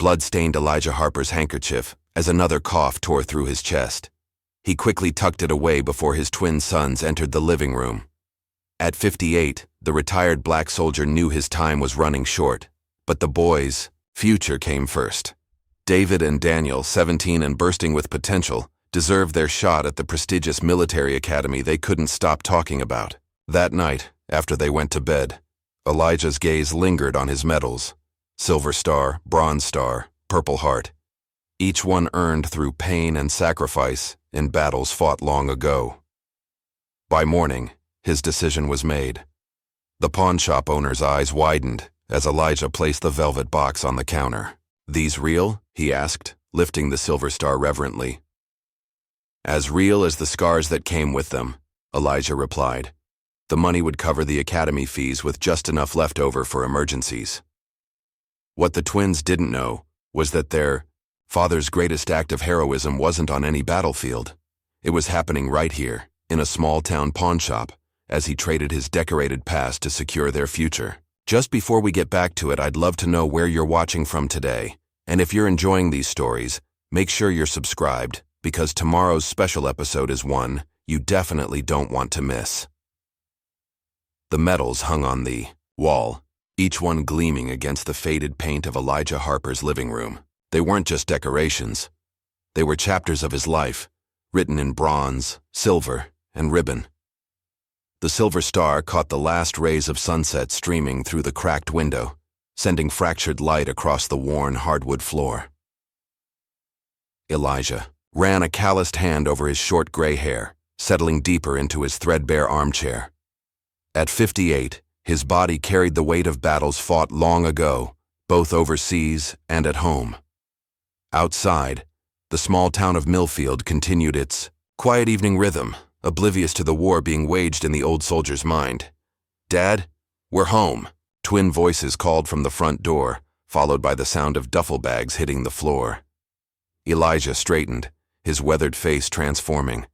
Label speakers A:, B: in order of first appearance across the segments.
A: Blood stained Elijah Harper's handkerchief as another cough tore through his chest. He quickly tucked it away before his twin sons entered the living room. At 58, the retired black soldier knew his time was running short, but the boys' future came first. David and Daniel, 17 and bursting with potential, deserved their shot at the prestigious military academy they couldn't stop talking about. That night, after they went to bed, Elijah's gaze lingered on his medals: Silver Star, Bronze Star, Purple Heart. Each one earned through pain and sacrifice in battles fought long ago. By morning, his decision was made. The pawnshop owner's eyes widened as Elijah placed the velvet box on the counter. "These real?" he asked, lifting the Silver Star reverently. "As real as the scars that came with them," Elijah replied. The money would cover the academy fees with just enough left over for emergencies. What the twins didn't know was that their father's greatest act of heroism wasn't on any battlefield. It was happening right here, in a small-town pawnshop, as he traded his decorated past to secure their future. Just before we get back to it, I'd love to know where you're watching from today. And if you're enjoying these stories, make sure you're subscribed, because tomorrow's special episode is one you definitely don't want to miss. The medals hung on the wall, each one gleaming against the faded paint of Elijah Harper's living room. They weren't just decorations. They were chapters of his life, written in bronze, silver, and ribbon. The Silver Star caught the last rays of sunset streaming through the cracked window, sending fractured light across the worn hardwood floor. Elijah ran a calloused hand over his short gray hair, settling deeper into his threadbare armchair. At 58, his body carried the weight of battles fought long ago, both overseas and at home. Outside, the small town of Millfield continued its quiet evening rhythm, oblivious to the war being waged in the old soldier's mind. "Dad, we're home," twin voices called from the front door, followed by the sound of duffel bags hitting the floor. Elijah straightened, his weathered face transforming.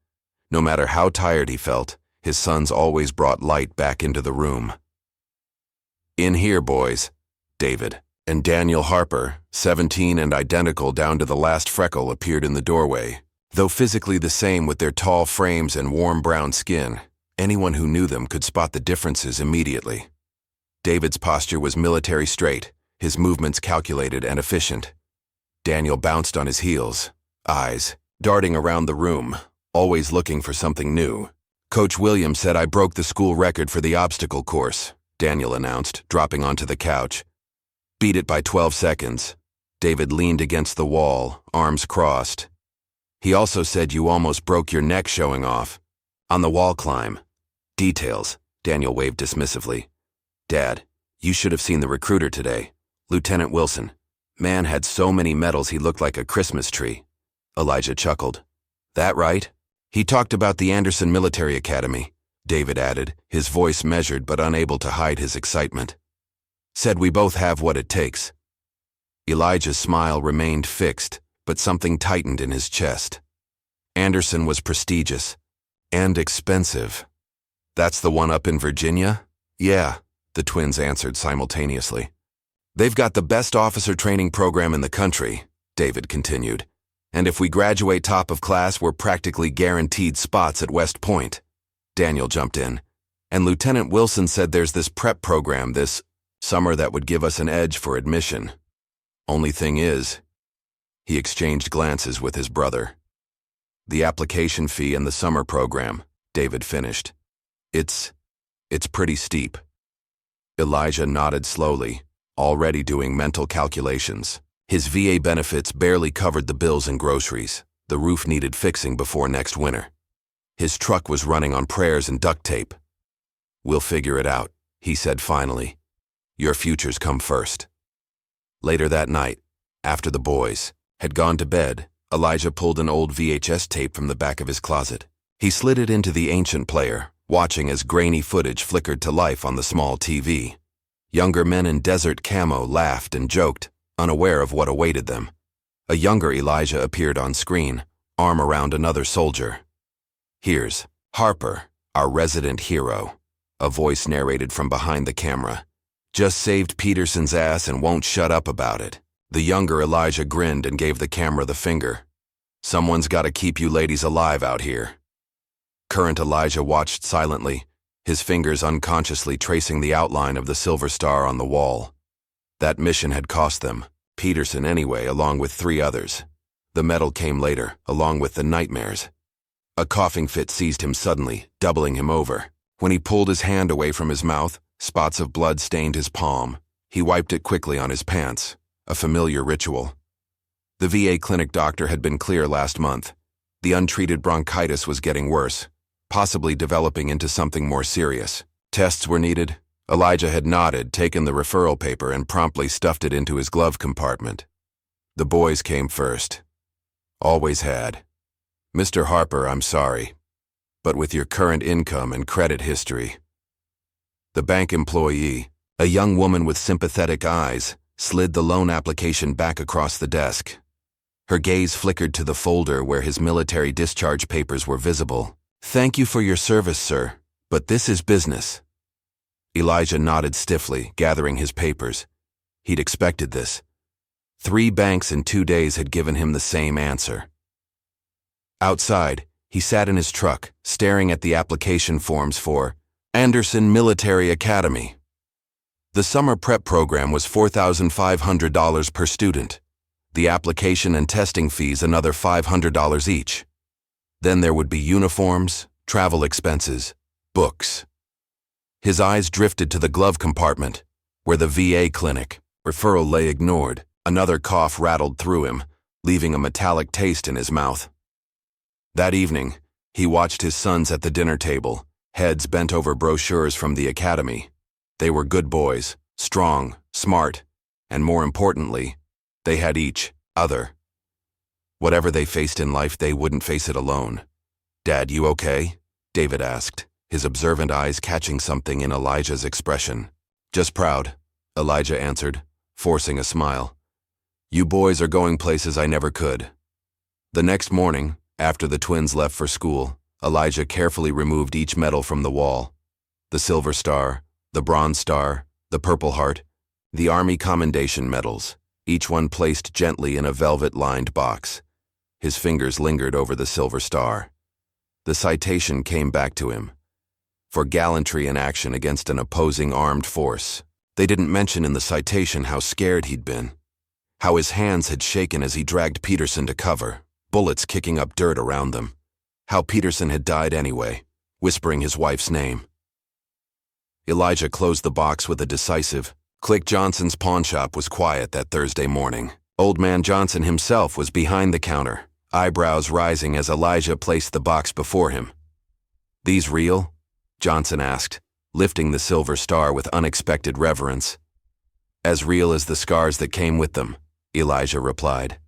A: No matter how tired he felt, his sons always brought light back into the room. "In here, boys." David and Daniel Harper, 17 and identical down to the last freckle, appeared in the doorway. Though physically the same with their tall frames and warm brown skin, anyone who knew them could spot the differences immediately. David's posture was military straight, his movements calculated and efficient. Daniel bounced on his heels, eyes darting around the room, always looking for something new. "Coach Williams said I broke the school record for the obstacle course," Daniel announced, dropping onto the couch. "Beat it by 12 seconds. David leaned against the wall, arms crossed. "He also said you almost broke your neck showing off on the wall climb." "Details," Daniel waved dismissively. "Dad, you should have seen the recruiter today. Lieutenant Wilson. Man had so many medals he looked like a Christmas tree." Elijah chuckled. "That right? He talked about the Anderson Military Academy," David added, his voice measured but unable to hide his excitement. "Said we both have what it takes." Elijah's smile remained fixed, but something tightened in his chest. Anderson was prestigious and expensive. "That's the one up in Virginia?" "Yeah," the twins answered simultaneously. "They've got the best officer training program in the country," David continued. "And if we graduate top of class, we're practically guaranteed spots at West Point." Daniel jumped in. "And Lieutenant Wilson said there's this prep program this summer that would give us an edge for admission. Only thing is," he exchanged glances with his brother. "The application fee and the summer program," David finished. It's pretty steep." Elijah nodded slowly, already doing mental calculations. His VA benefits barely covered the bills and groceries. The roof needed fixing before next winter. His truck was running on prayers and duct tape. "We'll figure it out," he said finally. "Your futures come first." Later that night, after the boys had gone to bed, Elijah pulled an old VHS tape from the back of his closet. He slid it into the ancient player, watching as grainy footage flickered to life on the small TV. Younger men in desert camo laughed and joked, unaware of what awaited them. A younger Elijah appeared on screen, arm around another soldier. "Here's Harper, our resident hero," a voice narrated from behind the camera. "Just saved Peterson's ass and won't shut up about it. The younger Elijah grinned and gave the camera the finger. Someone's got to keep you ladies alive out here. Current Elijah watched silently, his fingers unconsciously tracing the outline of the silver star on the wall. That mission had cost them, Peterson anyway, along with 3 others. The medal came later, along with the nightmares. A coughing fit seized him suddenly, doubling him over. When he pulled his hand away from his mouth, spots of blood stained his palm. He wiped it quickly on his pants, a familiar ritual. The VA clinic doctor had been clear last month. The untreated bronchitis was getting worse, possibly developing into something more serious. Tests were needed. Elijah had nodded, taken the referral paper, and promptly stuffed it into his glove compartment. The boys came first. Always had. Mr. Harper, I'm sorry, but with your current income and credit history. The bank employee, a young woman with sympathetic eyes, slid the loan application back across the desk. Her gaze flickered to the folder where his military discharge papers were visible. Thank you for your service, sir, but this is business. Elijah nodded stiffly, gathering his papers. He'd expected this. 3 banks in 2 days had given him the same answer. Outside, he sat in his truck, staring at the application forms for Anderson Military Academy. The summer prep program was $4,500 per student. The application and testing fees another $500 each. Then there would be uniforms, travel expenses, books. His eyes drifted to the glove compartment, where the VA clinic referral lay ignored. Another cough rattled through him, leaving a metallic taste in his mouth. That evening, he watched his sons at the dinner table, heads bent over brochures from the academy. They were good boys, strong, smart, and more importantly, they had each other. Whatever they faced in life, they wouldn't face it alone. Dad, you okay? David asked, his observant eyes catching something in Elijah's expression. Just proud, Elijah answered, forcing a smile. You boys are going places I never could. The next morning, after the twins left for school, Elijah carefully removed each medal from the wall. The Silver Star, the Bronze Star, the Purple Heart, the Army Commendation medals, each one placed gently in a velvet-lined box. His fingers lingered over the Silver Star. The citation came back to him. For gallantry in action against an opposing armed force. They didn't mention in the citation how scared he'd been, how his hands had shaken as he dragged Peterson to cover, bullets kicking up dirt around them, how Peterson had died anyway, whispering his wife's name. Elijah closed the box with a decisive click. Johnson's pawnshop was quiet that Thursday morning. Old man Johnson himself was behind the counter, eyebrows rising as Elijah placed the box before him. These real? Johnson asked, lifting the Silver Star with unexpected reverence. As real as the scars that came with them, Elijah replied.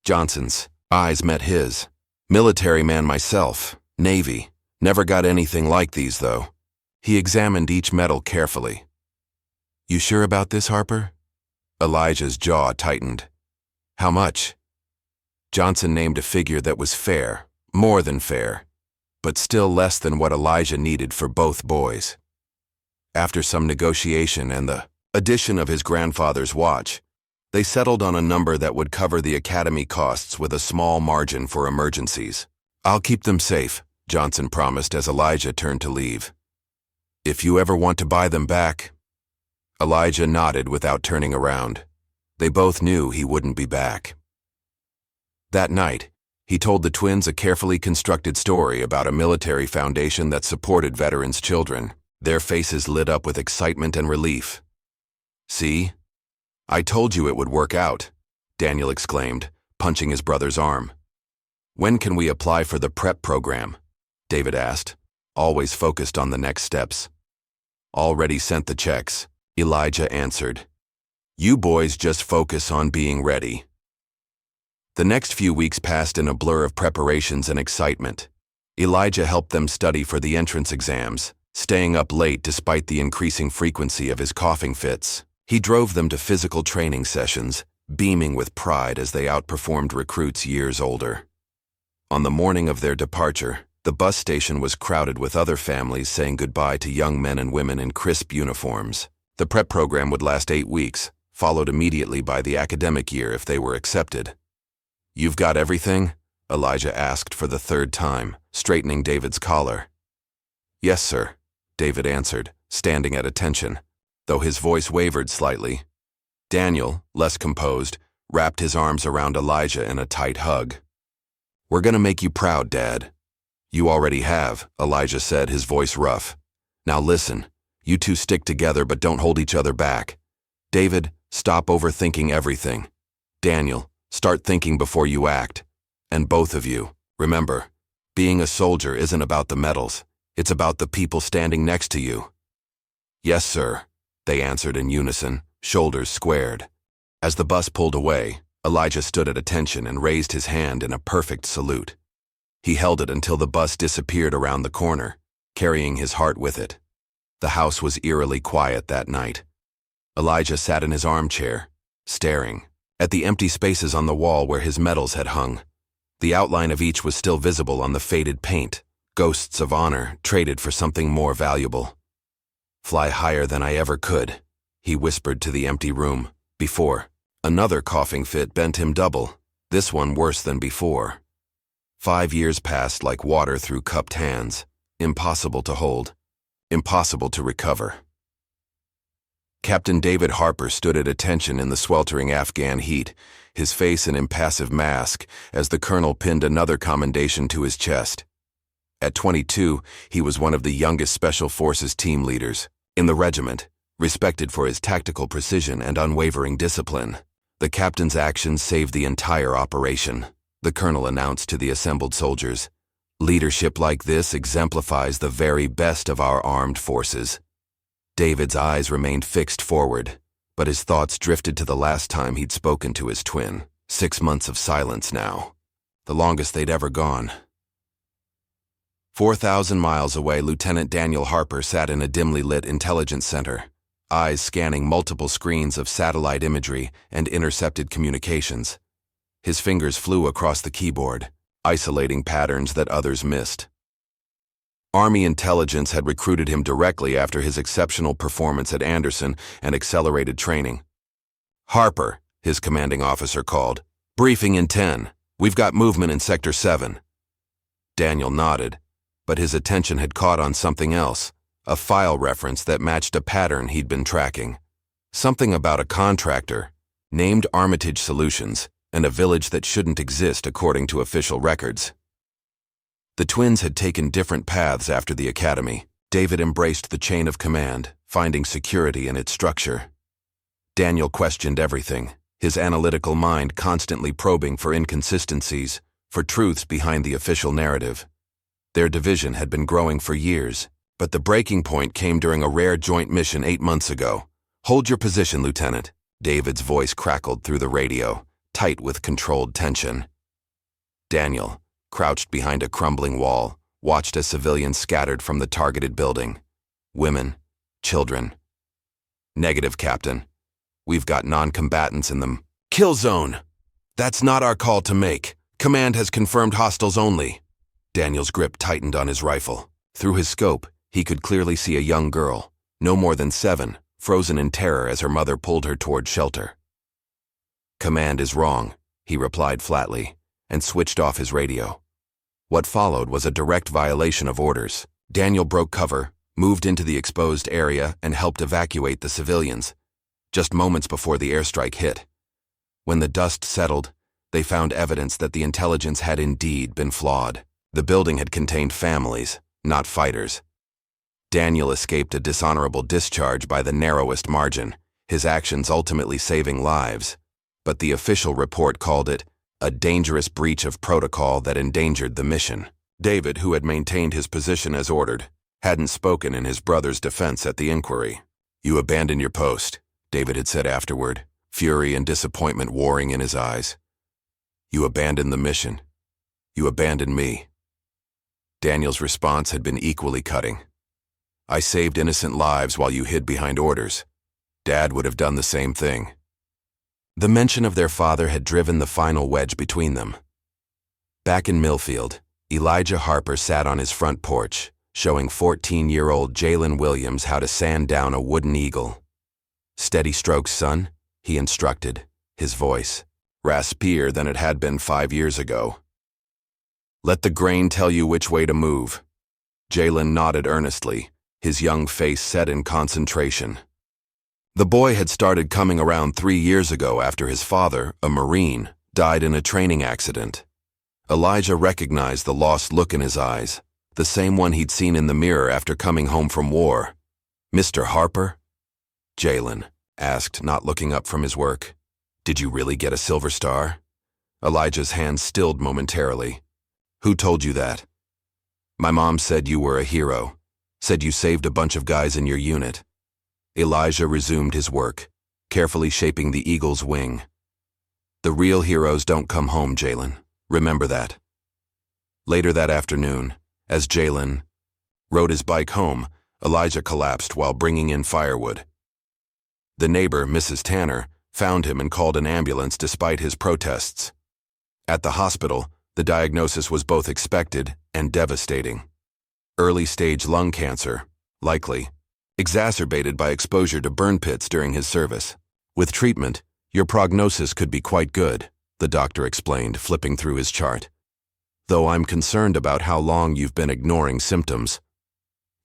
A: Johnson's eyes met his. Military man myself, Navy. Never got anything like these, though. He examined each medal carefully. You sure about this, Harper? Elijah's jaw tightened. How much? Johnson named a figure that was fair, more than fair, but still less than what Elijah needed for both boys. After some negotiation and the addition of his grandfather's watch, they settled on a number that would cover the academy costs with a small margin for emergencies. I'll keep them safe, Johnson promised as Elijah turned to leave. If you ever want to buy them back. Elijah nodded without turning around. They both knew he wouldn't be back. That night, he told the twins a carefully constructed story about a military foundation that supported veterans' children. Their faces lit up with excitement and relief. See? I told you it would work out, Daniel exclaimed, punching his brother's arm. When can we apply for the prep program? David asked, always focused on the next steps. Already sent the checks, Elijah answered. You boys just focus on being ready. The next few weeks passed in a blur of preparations and excitement. Elijah helped them study for the entrance exams, staying up late despite the increasing frequency of his coughing fits. He drove them to physical training sessions, beaming with pride as they outperformed recruits years older. On the morning of their departure, the bus station was crowded with other families saying goodbye to young men and women in crisp uniforms. The prep program would last 8 weeks, followed immediately by the academic year if they were accepted. "You've got everything?" Elijah asked for the third time, straightening David's collar. "Yes, sir," David answered, standing at attention, though his voice wavered slightly. Daniel, less composed, wrapped his arms around Elijah in a tight hug. "We're gonna make you proud, Dad." "You already have," Elijah said, his voice rough. "Now listen, you two stick together but don't hold each other back. David, stop overthinking everything. Daniel, start thinking before you act. And both of you, remember, being a soldier isn't about the medals, it's about the people standing next to you." "Yes, sir," they answered in unison, shoulders squared. As the bus pulled away, Elijah stood at attention and raised his hand in a perfect salute. He held it until the bus disappeared around the corner, carrying his heart with it. The house was eerily quiet that night. Elijah sat in his armchair, staring at the empty spaces on the wall where his medals had hung. The outline of each was still visible on the faded paint, ghosts of honor traded for something more valuable. "Fly higher than I ever could," he whispered to the empty room, before another coughing fit bent him double, this one worse than before. 5 years passed like water through cupped hands, impossible to hold, impossible to recover. Captain David Harper stood at attention in the sweltering Afghan heat, his face an impassive mask, as the colonel pinned another commendation to his chest. At 22, he was one of the youngest Special Forces team leaders in the regiment, respected for his tactical precision and unwavering discipline. The captain's actions saved the entire operation, the colonel announced to the assembled soldiers. "Leadership like this exemplifies the very best of our armed forces." David's eyes remained fixed forward, but his thoughts drifted to the last time he'd spoken to his twin. 6 months of silence now, the longest they'd ever gone. 4,000 miles away, Lieutenant Daniel Harper sat in a dimly lit intelligence center, eyes scanning multiple screens of satellite imagery and intercepted communications. His fingers flew across the keyboard, isolating patterns that others missed. Army intelligence had recruited him directly after his exceptional performance at Anderson and accelerated training. "Harper," his commanding officer called. "Briefing in 10. We've got movement in Sector 7. Daniel nodded, but his attention had caught on something else, a file reference that matched a pattern he'd been tracking. Something about a contractor, named Armitage Solutions, and a village that shouldn't exist according to official records. The twins had taken different paths after the academy. David embraced the chain of command, finding security in its structure. Daniel questioned everything, his analytical mind constantly probing for inconsistencies, for truths behind the official narrative. Their division had been growing for years, but the breaking point came during a rare joint mission 8 months ago. "Hold your position, Lieutenant." David's voice crackled through the radio, tight with controlled tension. Daniel, crouched behind a crumbling wall, watched as civilians scattered from the targeted building. Women, children. "Negative, Captain. We've got non-combatants in them. Kill zone! That's not our call to make. Command has confirmed hostiles only." Daniel's grip tightened on his rifle. Through his scope, he could clearly see a young girl, no more than 7, frozen in terror as her mother pulled her toward shelter. "Command is wrong," he replied flatly, and switched off his radio. What followed was a direct violation of orders. Daniel broke cover, moved into the exposed area, and helped evacuate the civilians, just moments before the airstrike hit. When the dust settled, they found evidence that the intelligence had indeed been flawed. The building had contained families, not fighters. Daniel escaped a dishonorable discharge by the narrowest margin, his actions ultimately saving lives, but the official report called it a dangerous breach of protocol that endangered the mission. David, who had maintained his position as ordered, hadn't spoken in his brother's defense at the inquiry. "You abandoned your post," David had said afterward, fury and disappointment warring in his eyes. "You abandoned the mission. You abandoned me." Daniel's response had been equally cutting. "I saved innocent lives while you hid behind orders. Dad would have done the same thing." The mention of their father had driven the final wedge between them. Back in Millfield, Elijah Harper sat on his front porch, showing 14-year-old Jalen Williams how to sand down a wooden eagle. "Steady strokes, son," he instructed, his voice raspier than it had been 5 years ago. Let the grain tell you which way to move. Jalen nodded earnestly, his young face set in concentration. The boy had started coming around 3 years ago after his father, a Marine, died in a training accident. Elijah recognized the lost look in his eyes, the same one he'd seen in the mirror after coming home from war. Mr. Harper? Jalen asked, not looking up from his work. Did you really get a silver star? Elijah's hand stilled momentarily. Who told you that? My mom said you were a hero, said you saved a bunch of guys in your unit. Elijah resumed his work, carefully shaping the eagle's wing. The real heroes don't come home, Jalen. Remember that. Later that afternoon, as Jalen rode his bike home, Elijah collapsed while bringing in firewood. The neighbor, Mrs. Tanner, found him and called an ambulance despite his protests. At the hospital, the diagnosis was both expected and devastating. Early-stage lung cancer, likely, exacerbated by exposure to burn pits during his service. With treatment, your prognosis could be quite good, the doctor explained, flipping through his chart. Though I'm concerned about how long you've been ignoring symptoms.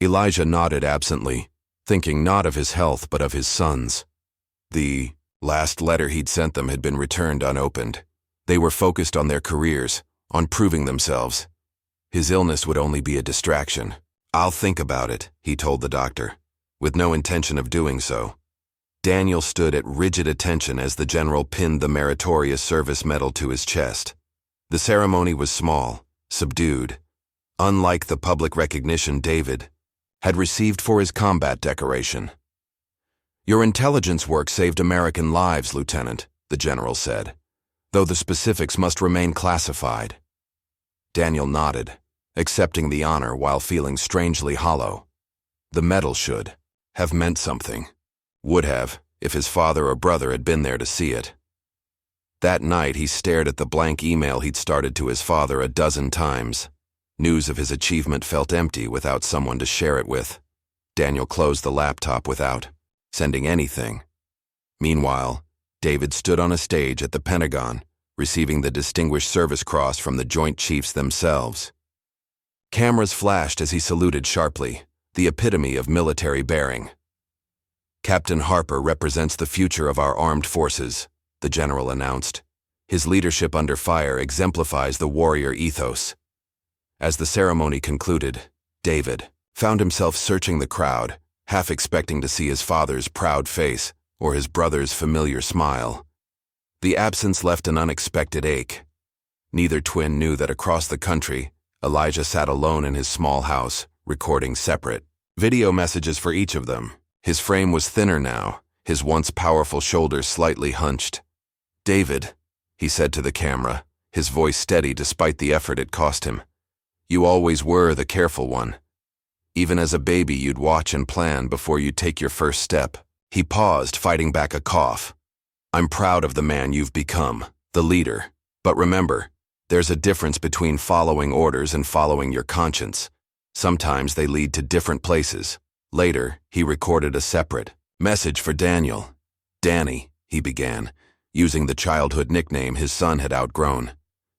A: Elijah nodded absently, thinking not of his health but of his son's. The last letter he'd sent them had been returned unopened. They were focused on their careers, on proving themselves. His illness would only be a distraction. I'll think about it, he told the doctor, with no intention of doing so. Daniel stood at rigid attention as the general pinned the Meritorious Service Medal to his chest. The ceremony was small, subdued, unlike the public recognition David had received for his combat decoration. Your intelligence work saved American lives, Lieutenant, the general said, though the specifics must remain classified. Daniel nodded, accepting the honor while feeling strangely hollow. The medal should have meant something. Would have, if his father or brother had been there to see it. That night he stared at the blank email he'd started to his father a dozen times. News of his achievement felt empty without someone to share it with. Daniel closed the laptop without sending anything. Meanwhile, David stood on a stage at the Pentagon, receiving the Distinguished Service Cross from the Joint Chiefs themselves. Cameras flashed as he saluted sharply, the epitome of military bearing. Captain Harper represents the future of our armed forces, the general announced. His leadership under fire exemplifies the warrior ethos. As the ceremony concluded, David found himself searching the crowd, half expecting to see his father's proud face or his brother's familiar smile. The absence left an unexpected ache. Neither twin knew that across the country, Elijah sat alone in his small house, recording separate video messages for each of them. His frame was thinner now, his once powerful shoulders slightly hunched. David, he said to the camera, his voice steady despite the effort it cost him. You always were the careful one. Even as a baby, you'd watch and plan before you'd take your first step. He paused, fighting back a cough. I'm proud of the man you've become, the leader. But remember, there's a difference between following orders and following your conscience. Sometimes they lead to different places. Later, he recorded a separate message for Daniel. Danny, he began, using the childhood nickname his son had outgrown.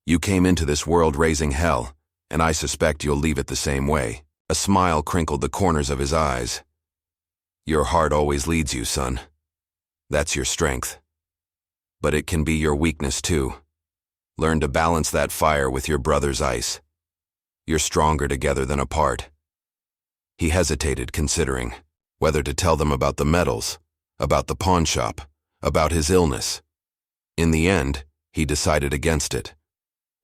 A: You came into this world raising hell, and I suspect you'll leave it the same way. A smile crinkled the corners of his eyes. Your heart always leads you, son. That's your strength. But it can be your weakness too. Learn to balance that fire with your brother's ice. You're stronger together than apart. He hesitated, considering whether to tell them about the medals, about the pawnshop, about his illness. In the end, he decided against it.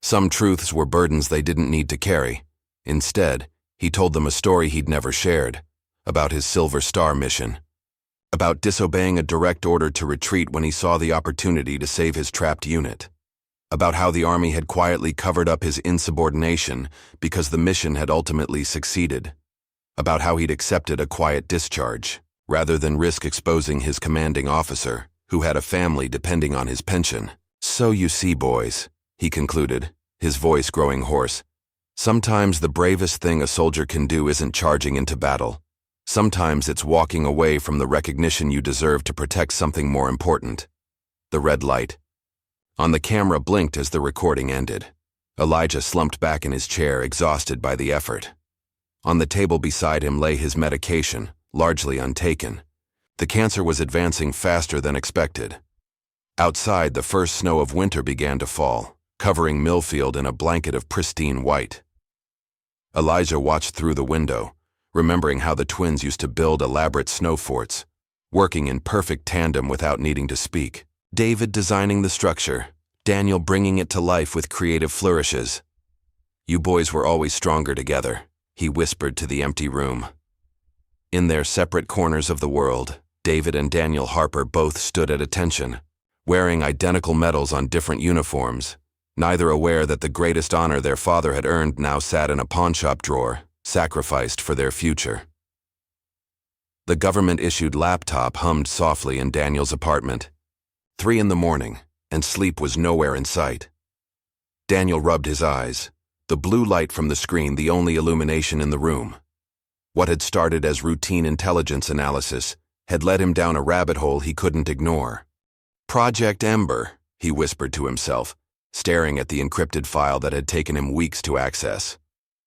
A: Some truths were burdens they didn't need to carry. Instead, he told them a story he'd never shared, about his Silver Star mission, about disobeying a direct order to retreat when he saw the opportunity to save his trapped unit, about how the Army had quietly covered up his insubordination because the mission had ultimately succeeded, about how he'd accepted a quiet discharge rather than risk exposing his commanding officer, who had a family depending on his pension. So you see, boys, he concluded, his voice growing hoarse, sometimes the bravest thing a soldier can do isn't charging into battle. Sometimes it's walking away from the recognition you deserve to protect something more important. the red light. On the camera blinked as the recording ended. Elijah slumped back in his chair, exhausted by the effort. On the table beside him lay his medication, largely untaken. The cancer was advancing faster than expected. Outside, the first snow of winter began to fall, covering Millfield in a blanket of pristine white. Elijah watched through the window, remembering how the twins used to build elaborate snow forts, working in perfect tandem without needing to speak. David designing the structure, Daniel bringing it to life with creative flourishes. "You boys were always stronger together," he whispered to the empty room. In their separate corners of the world, David and Daniel Harper both stood at attention, wearing identical medals on different uniforms, neither aware that the greatest honor their father had earned now sat in a pawnshop drawer, sacrificed for their future. The government-issued laptop hummed softly in Daniel's apartment. 3 in the morning, and sleep was nowhere in sight. Daniel rubbed his eyes, the blue light from the screen the only illumination in the room. What had started as routine intelligence analysis had led him down a rabbit hole he couldn't ignore. "Project Ember," he whispered to himself, staring at the encrypted file that had taken him weeks to access.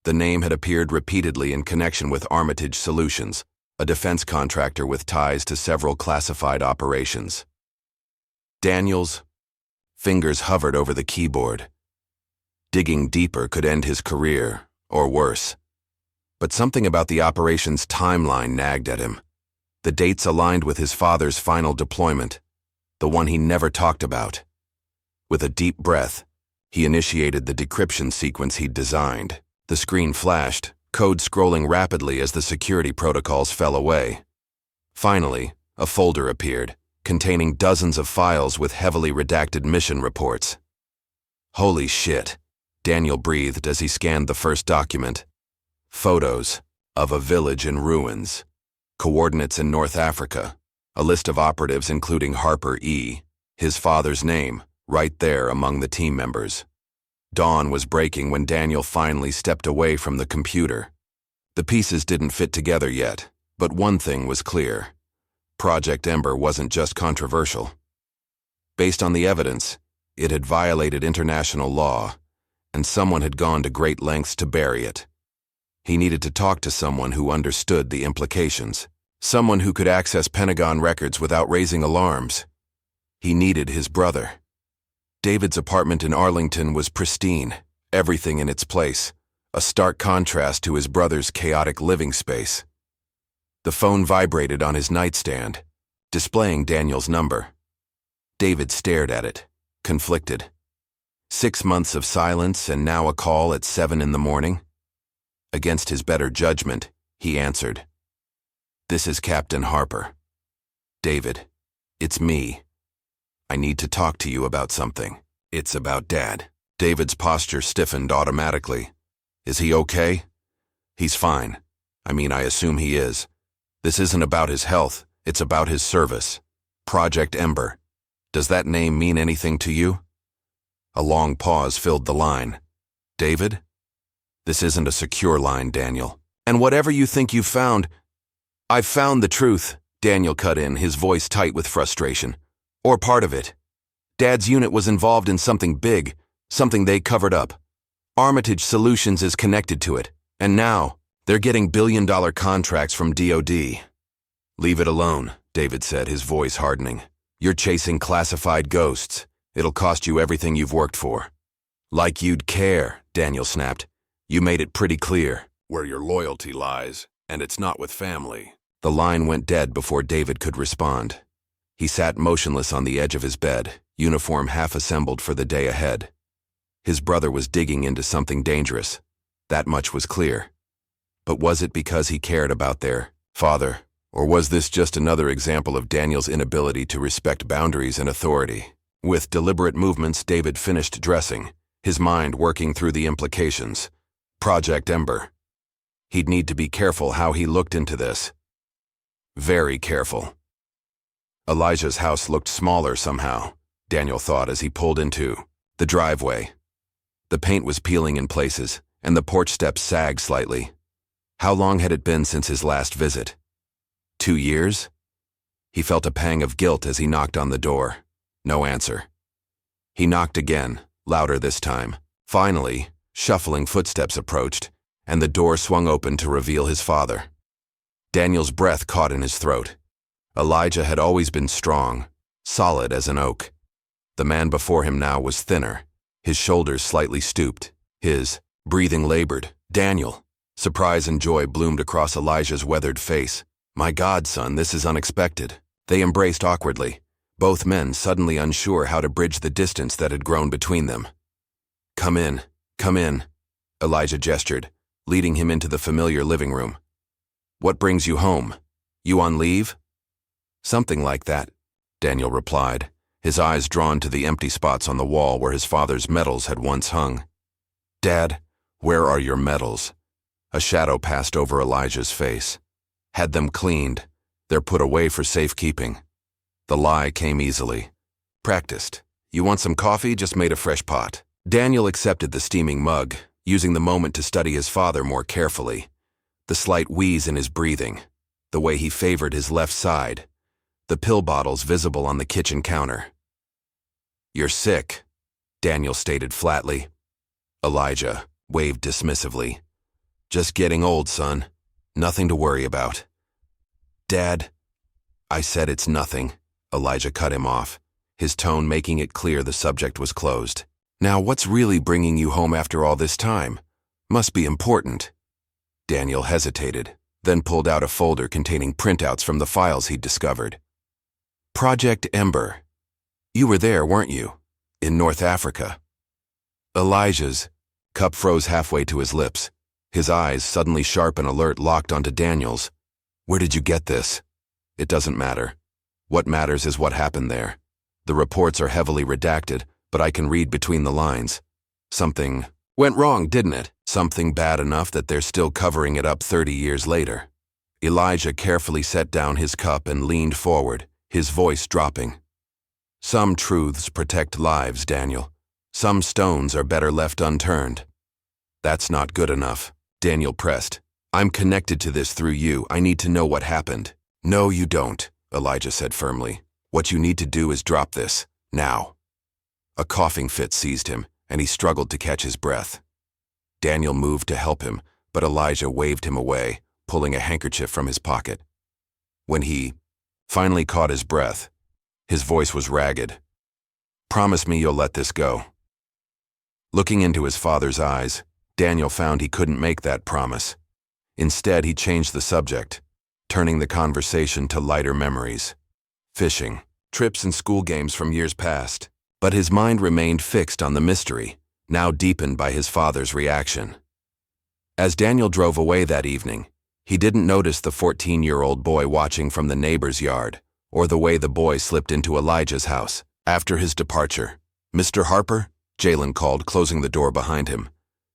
A: The name had appeared repeatedly in connection with Armitage Solutions, a defense contractor with ties to several classified operations. Daniel's fingers hovered over the keyboard. Digging deeper could end his career, or worse. But something about the operation's timeline nagged at him. The dates aligned with his father's final deployment, the one he never talked about. With a deep breath, he initiated the decryption sequence he'd designed. The screen flashed, code scrolling rapidly as the security protocols fell away. Finally, a folder appeared, containing dozens of files with heavily redacted mission reports. "Holy shit," Daniel breathed as he scanned the first document. Photos of a village in ruins, coordinates in North Africa, a list of operatives including Harper E., his father's name, right there among the team members. Dawn was breaking when Daniel finally stepped away from the computer. The pieces didn't fit together yet, but one thing was clear. Project Ember wasn't just controversial. Based on the evidence, it had violated international law, and someone had gone to great lengths to bury it. He needed to talk to someone who understood the implications, someone who could access Pentagon records without raising alarms. He needed his brother. David's apartment in Arlington was pristine, everything in its place, a stark contrast to his brother's chaotic living space. The phone vibrated on his nightstand, displaying Daniel's number. David stared at it, conflicted. 6 months of silence and now a call at 7 in the morning? Against his better judgment, he answered. "This is Captain Harper." "David, it's me. I need to talk to you about something. It's about Dad." David's posture stiffened automatically. "Is he okay?" "He's fine. I assume he is. This isn't about his health, it's about his service. Project Ember. Does that name mean anything to you?" A long pause filled the line. "David? This isn't a secure line, Daniel. And whatever you think you've found..." "I've found the truth," Daniel cut in, his voice tight with frustration. "Or part of it. Dad's unit was involved in something big, something they covered up. Armitage Solutions is connected to it, and now they're getting billion-dollar contracts from DoD. "Leave it alone," David said, his voice hardening. "You're chasing classified ghosts. It'll cost you everything you've worked for." "Like you'd care," Daniel snapped. "You made it pretty clear where your loyalty lies, and it's not with family." The line went dead before David could respond. He sat motionless on the edge of his bed, uniform half-assembled for the day ahead. His brother was digging into something dangerous. That much was clear. But was it because he cared about their father, or was this just another example of Daniel's inability to respect boundaries and authority? With deliberate movements, David finished dressing, his mind working through the implications. Project Ember. He'd need to be careful how he looked into this. Very careful. Elijah's house looked smaller somehow, Daniel thought as he pulled into the driveway. The paint was peeling in places, and the porch steps sagged slightly. How long had it been since his last visit? 2 years? He felt a pang of guilt as he knocked on the door. No answer. He knocked again, louder this time. Finally, shuffling footsteps approached, and the door swung open to reveal his father. Daniel's breath caught in his throat. Elijah had always been strong, solid as an oak. The man before him now was thinner, his shoulders slightly stooped, his breathing labored. Daniel. Surprise and joy bloomed across Elijah's weathered face. My God, son, this is unexpected. They embraced awkwardly, both men suddenly unsure how to bridge the distance that had grown between them. Come in, Elijah gestured, leading him into the familiar living room. What brings you home? You on leave? Something like that, Daniel replied, his eyes drawn to the empty spots on the wall where his father's medals had once hung. Dad, where are your medals? A shadow passed over Elijah's face. Had them cleaned. They're put away for safekeeping. The lie came easily. Practiced. You want some coffee? Just made a fresh pot. Daniel accepted the steaming mug, using the moment to study his father more carefully. The slight wheeze in his breathing, the way he favored his left side, the pill bottles visible on the kitchen counter. You're sick, Daniel stated flatly. Elijah waved dismissively. Just getting old, son. Nothing to worry about. Dad, I said it's nothing. Elijah cut him off, his tone making it clear the subject was closed. Now what's really bringing you home after all this time? Must be important. Daniel hesitated, then pulled out a folder containing printouts from the files he'd discovered. Project Ember. You were there, weren't you? In North Africa. Elijah's cup froze halfway to his lips. His eyes, suddenly sharp and alert, locked onto Daniel's. Where did you get this? It doesn't matter. What matters is what happened there. The reports are heavily redacted, but I can read between the lines. Something went wrong, didn't it? Something bad enough that they're still covering it up 30 years later. Elijah carefully set down his cup and leaned forward, his voice dropping. Some truths protect lives, Daniel. Some stones are better left unturned. That's not good enough, Daniel pressed. I'm connected to this through you. I need to know what happened. No, you don't, Elijah said firmly. What you need to do is drop this, now. A coughing fit seized him, and he struggled to catch his breath. Daniel moved to help him, but Elijah waved him away, pulling a handkerchief from his pocket. When he finally caught his breath, his voice was ragged. Promise me you'll let this go. Looking into his father's eyes, Daniel found he couldn't make that promise. Instead, he changed the subject, turning the conversation to lighter memories. Fishing, trips and school games from years past. But his mind remained fixed on the mystery, now deepened by his father's reaction. As Daniel drove away that evening, he didn't notice the 14-year-old boy watching from the neighbor's yard, or the way the boy slipped into Elijah's house. After his departure, Mr. Harper? Jalen called, closing the door behind him.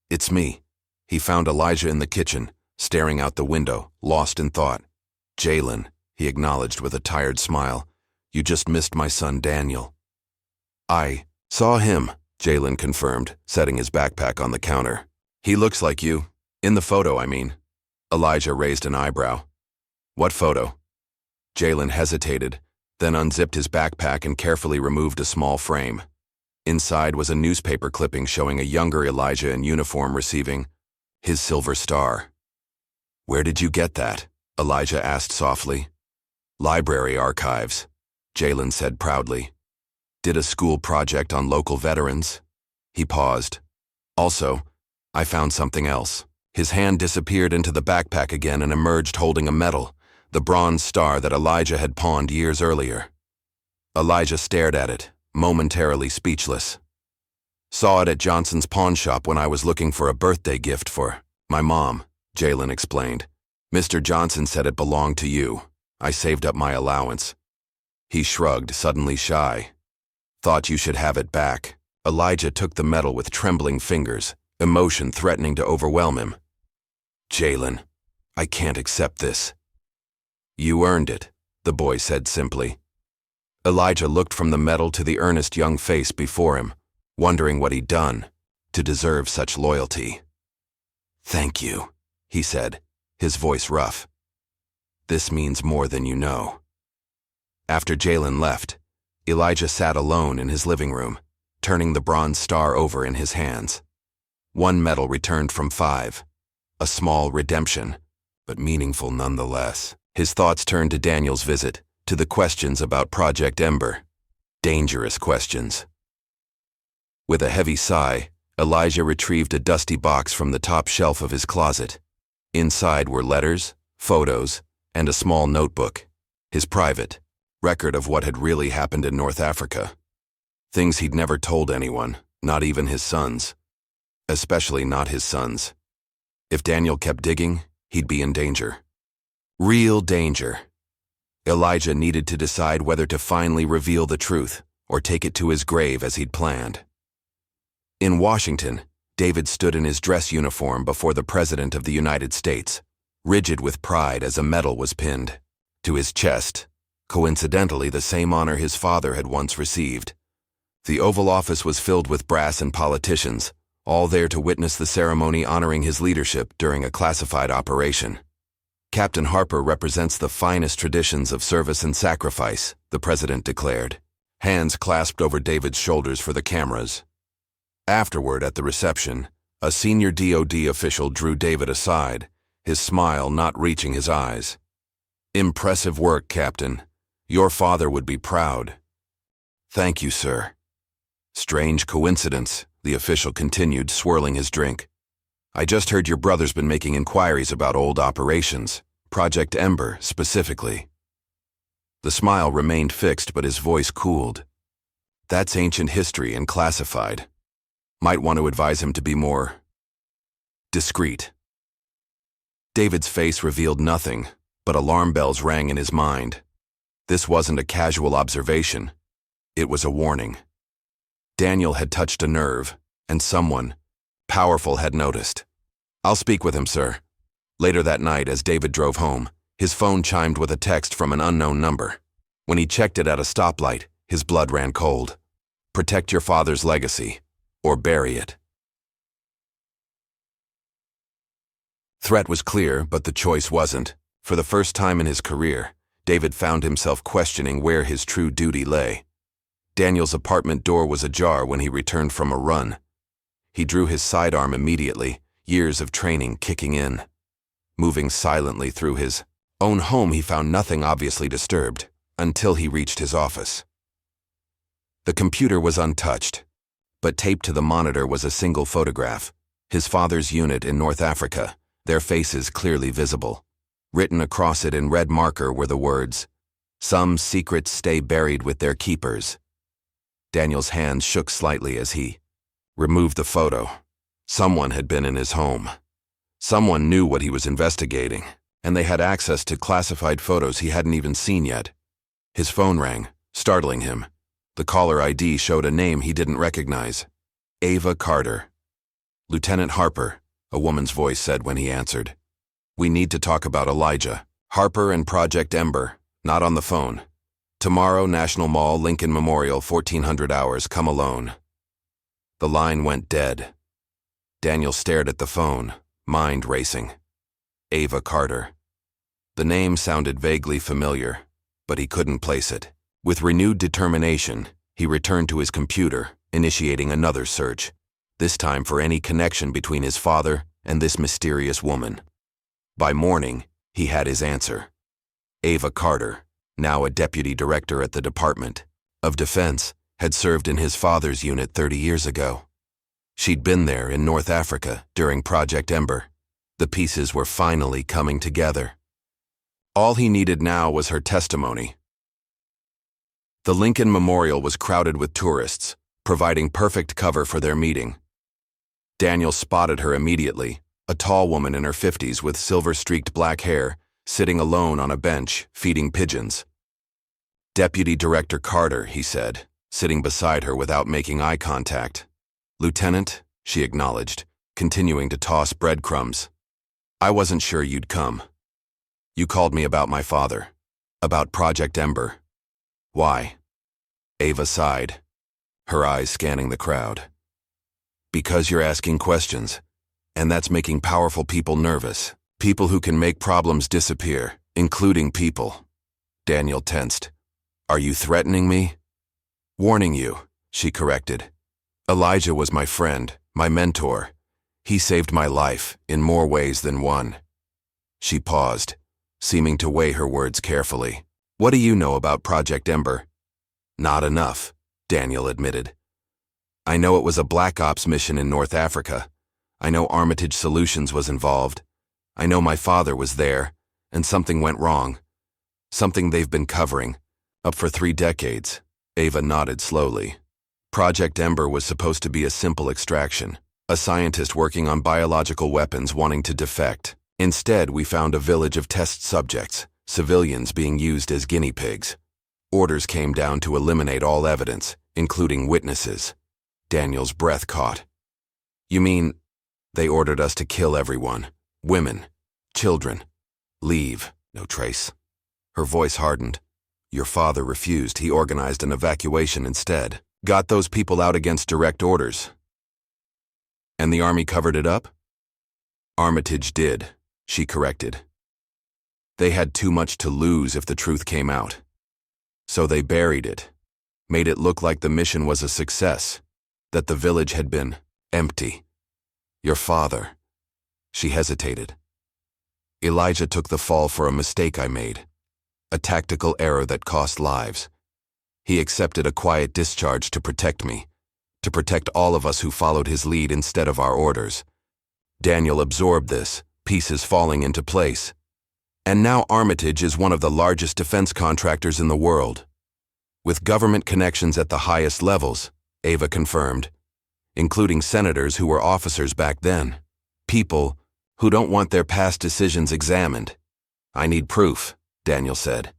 A: It's me. He found Elijah in the kitchen, staring out the window, lost in thought. Jalen, he acknowledged with a tired smile. You just missed my son Daniel. I saw him, Jalen confirmed, setting his backpack on the counter. He looks like you. In the photo, I mean. Elijah raised an eyebrow. What photo? Jalen hesitated, then unzipped his backpack and carefully removed a small frame. Inside was a newspaper clipping showing a younger Elijah in uniform receiving his silver star. Where did you get that? Elijah asked softly. Library archives, Jalen said proudly. Did a school project on local veterans. He paused. Also, I found something else. His hand disappeared into the backpack again and emerged holding a medal, the bronze star that Elijah had pawned years earlier. Elijah stared at it, momentarily speechless. Saw it at Johnson's pawnshop when I was looking for a birthday gift for my mom, Jalen explained. Mr. Johnson said it belonged to you. I saved up my allowance. He shrugged, suddenly shy. Thought you should have it back. Elijah took the medal with trembling fingers, emotion threatening to overwhelm him. Jalen, I can't accept this. You earned it, the boy said simply. Elijah looked from the medal to the earnest young face before him, wondering what he'd done to deserve such loyalty. Thank you, he said, his voice rough. This means more than you know. After Jalen left, Elijah sat alone in his living room, turning the bronze star over in his hands. One medal returned from 5. A small redemption, but meaningful nonetheless. His thoughts turned to Daniel's visit, to the questions about Project Ember. Dangerous questions. With a heavy sigh, Elijah retrieved a dusty box from the top shelf of his closet. Inside were letters, photos, and a small notebook, his private record of what had really happened in North Africa. Things he'd never told anyone, not even his sons. Especially not his sons. If Daniel kept digging, he'd be in danger. Real danger. Elijah needed to decide whether to finally reveal the truth or take it to his grave as he'd planned. In Washington, David stood in his dress uniform before the President of the United States, rigid with pride as a medal was pinned to his chest, coincidentally the same honor his father had once received. The Oval Office was filled with brass and politicians, all there to witness the ceremony honoring his leadership during a classified operation. Captain Harper represents the finest traditions of service and sacrifice, the President declared, hands clasped over David's shoulders for the cameras. Afterward, at the reception, a senior DoD official drew David aside, his smile not reaching his eyes. "Impressive work, Captain. Your father would be proud." "Thank you, sir." "Strange coincidence," the official continued, swirling his drink. "I just heard your brother's been making inquiries about old operations, Project Ember specifically." The smile remained fixed, but his voice cooled. "That's ancient history and classified. Might want to advise him to be more discreet." David's face revealed nothing, but alarm bells rang in his mind. This wasn't a casual observation. It was a warning. Daniel had touched a nerve, and someone powerful had noticed. "I'll speak with him, sir." Later that night, as David drove home, his phone chimed with a text from an unknown number. When he checked it at a stoplight, his blood ran cold. "Protect your father's legacy, or bury it." Threat was clear, but the choice wasn't. For the first time in his career, David found himself questioning where his true duty lay. Daniel's apartment door was ajar when he returned from a run. He drew his sidearm immediately, years of training kicking in. Moving silently through his own home, he found nothing obviously disturbed, until he reached his office. The computer was untouched, but taped to the monitor was a single photograph, his father's unit in North Africa, their faces clearly visible. Written across it in red marker were the words, "Some secrets stay buried with their keepers." Daniel's hands shook slightly as he removed the photo. Someone had been in his home. Someone knew what he was investigating, and they had access to classified photos he hadn't even seen yet. His phone rang, startling him. The caller ID showed a name he didn't recognize. Ava Carter. "Lieutenant Harper," a woman's voice said when he answered. "We need to talk about Elijah. Harper and Project Ember, not on the phone. Tomorrow, National Mall, Lincoln Memorial, 1400 hours, come alone." The line went dead. Daniel stared at the phone, mind racing. Ava Carter. The name sounded vaguely familiar, but he couldn't place it. With renewed determination, he returned to his computer, initiating another search, this time for any connection between his father and this mysterious woman. By morning, he had his answer. Ava Carter, now a deputy director at the Department of Defense, had served in his father's unit 30 years ago. She'd been there in North Africa during Project Ember. The pieces were finally coming together. All he needed now was her testimony. The Lincoln Memorial was crowded with tourists, providing perfect cover for their meeting. Daniel spotted her immediately, a tall woman in her 50s with silver-streaked black hair, sitting alone on a bench, feeding pigeons. "Deputy Director Carter," he said, sitting beside her without making eye contact. "Lieutenant," she acknowledged, continuing to toss breadcrumbs. "I wasn't sure you'd come. You called me about my father, about Project Ember. Why?" Ava sighed, her eyes scanning the crowd. "Because you're asking questions, and that's making powerful people nervous. People who can make problems disappear, including people." Daniel tensed. "Are you threatening me?" Warning you, she corrected. Elijah was my friend, my mentor. He saved my life in more ways than one. She paused, seeming to weigh her words carefully. What do you know about Project Ember? Not enough, Daniel admitted. I know it was a Black Ops mission in North Africa. I know Armitage Solutions was involved. I know my father was there, and something went wrong. Something they've been covering, up for 3 decades. Ava nodded slowly. Project Ember was supposed to be a simple extraction, a scientist working on biological weapons wanting to defect. Instead, we found a village of test subjects, civilians being used as guinea pigs. Orders came down to eliminate all evidence, including witnesses. Daniel's breath caught. You mean, they ordered us to kill everyone? Women, children. Leave, no trace. Her voice hardened. Your father refused. He organized an evacuation instead. Got those people out against direct orders. And the army covered it up? Armitage did, she corrected. They had too much to lose if the truth came out. So they buried it, made it look like the mission was a success, that the village had been empty. Your father. She hesitated. Elijah took the fall for a mistake I made, a tactical error that cost lives. He accepted a quiet discharge to protect me, to protect all of us who followed his lead instead of our orders. Daniel absorbed this, pieces falling into place. And now Armitage is one of the largest defense contractors in the world. With government connections at the highest levels, Ava confirmed, including senators who were officers back then. People who don't want their past decisions examined. I need proof, Daniel said.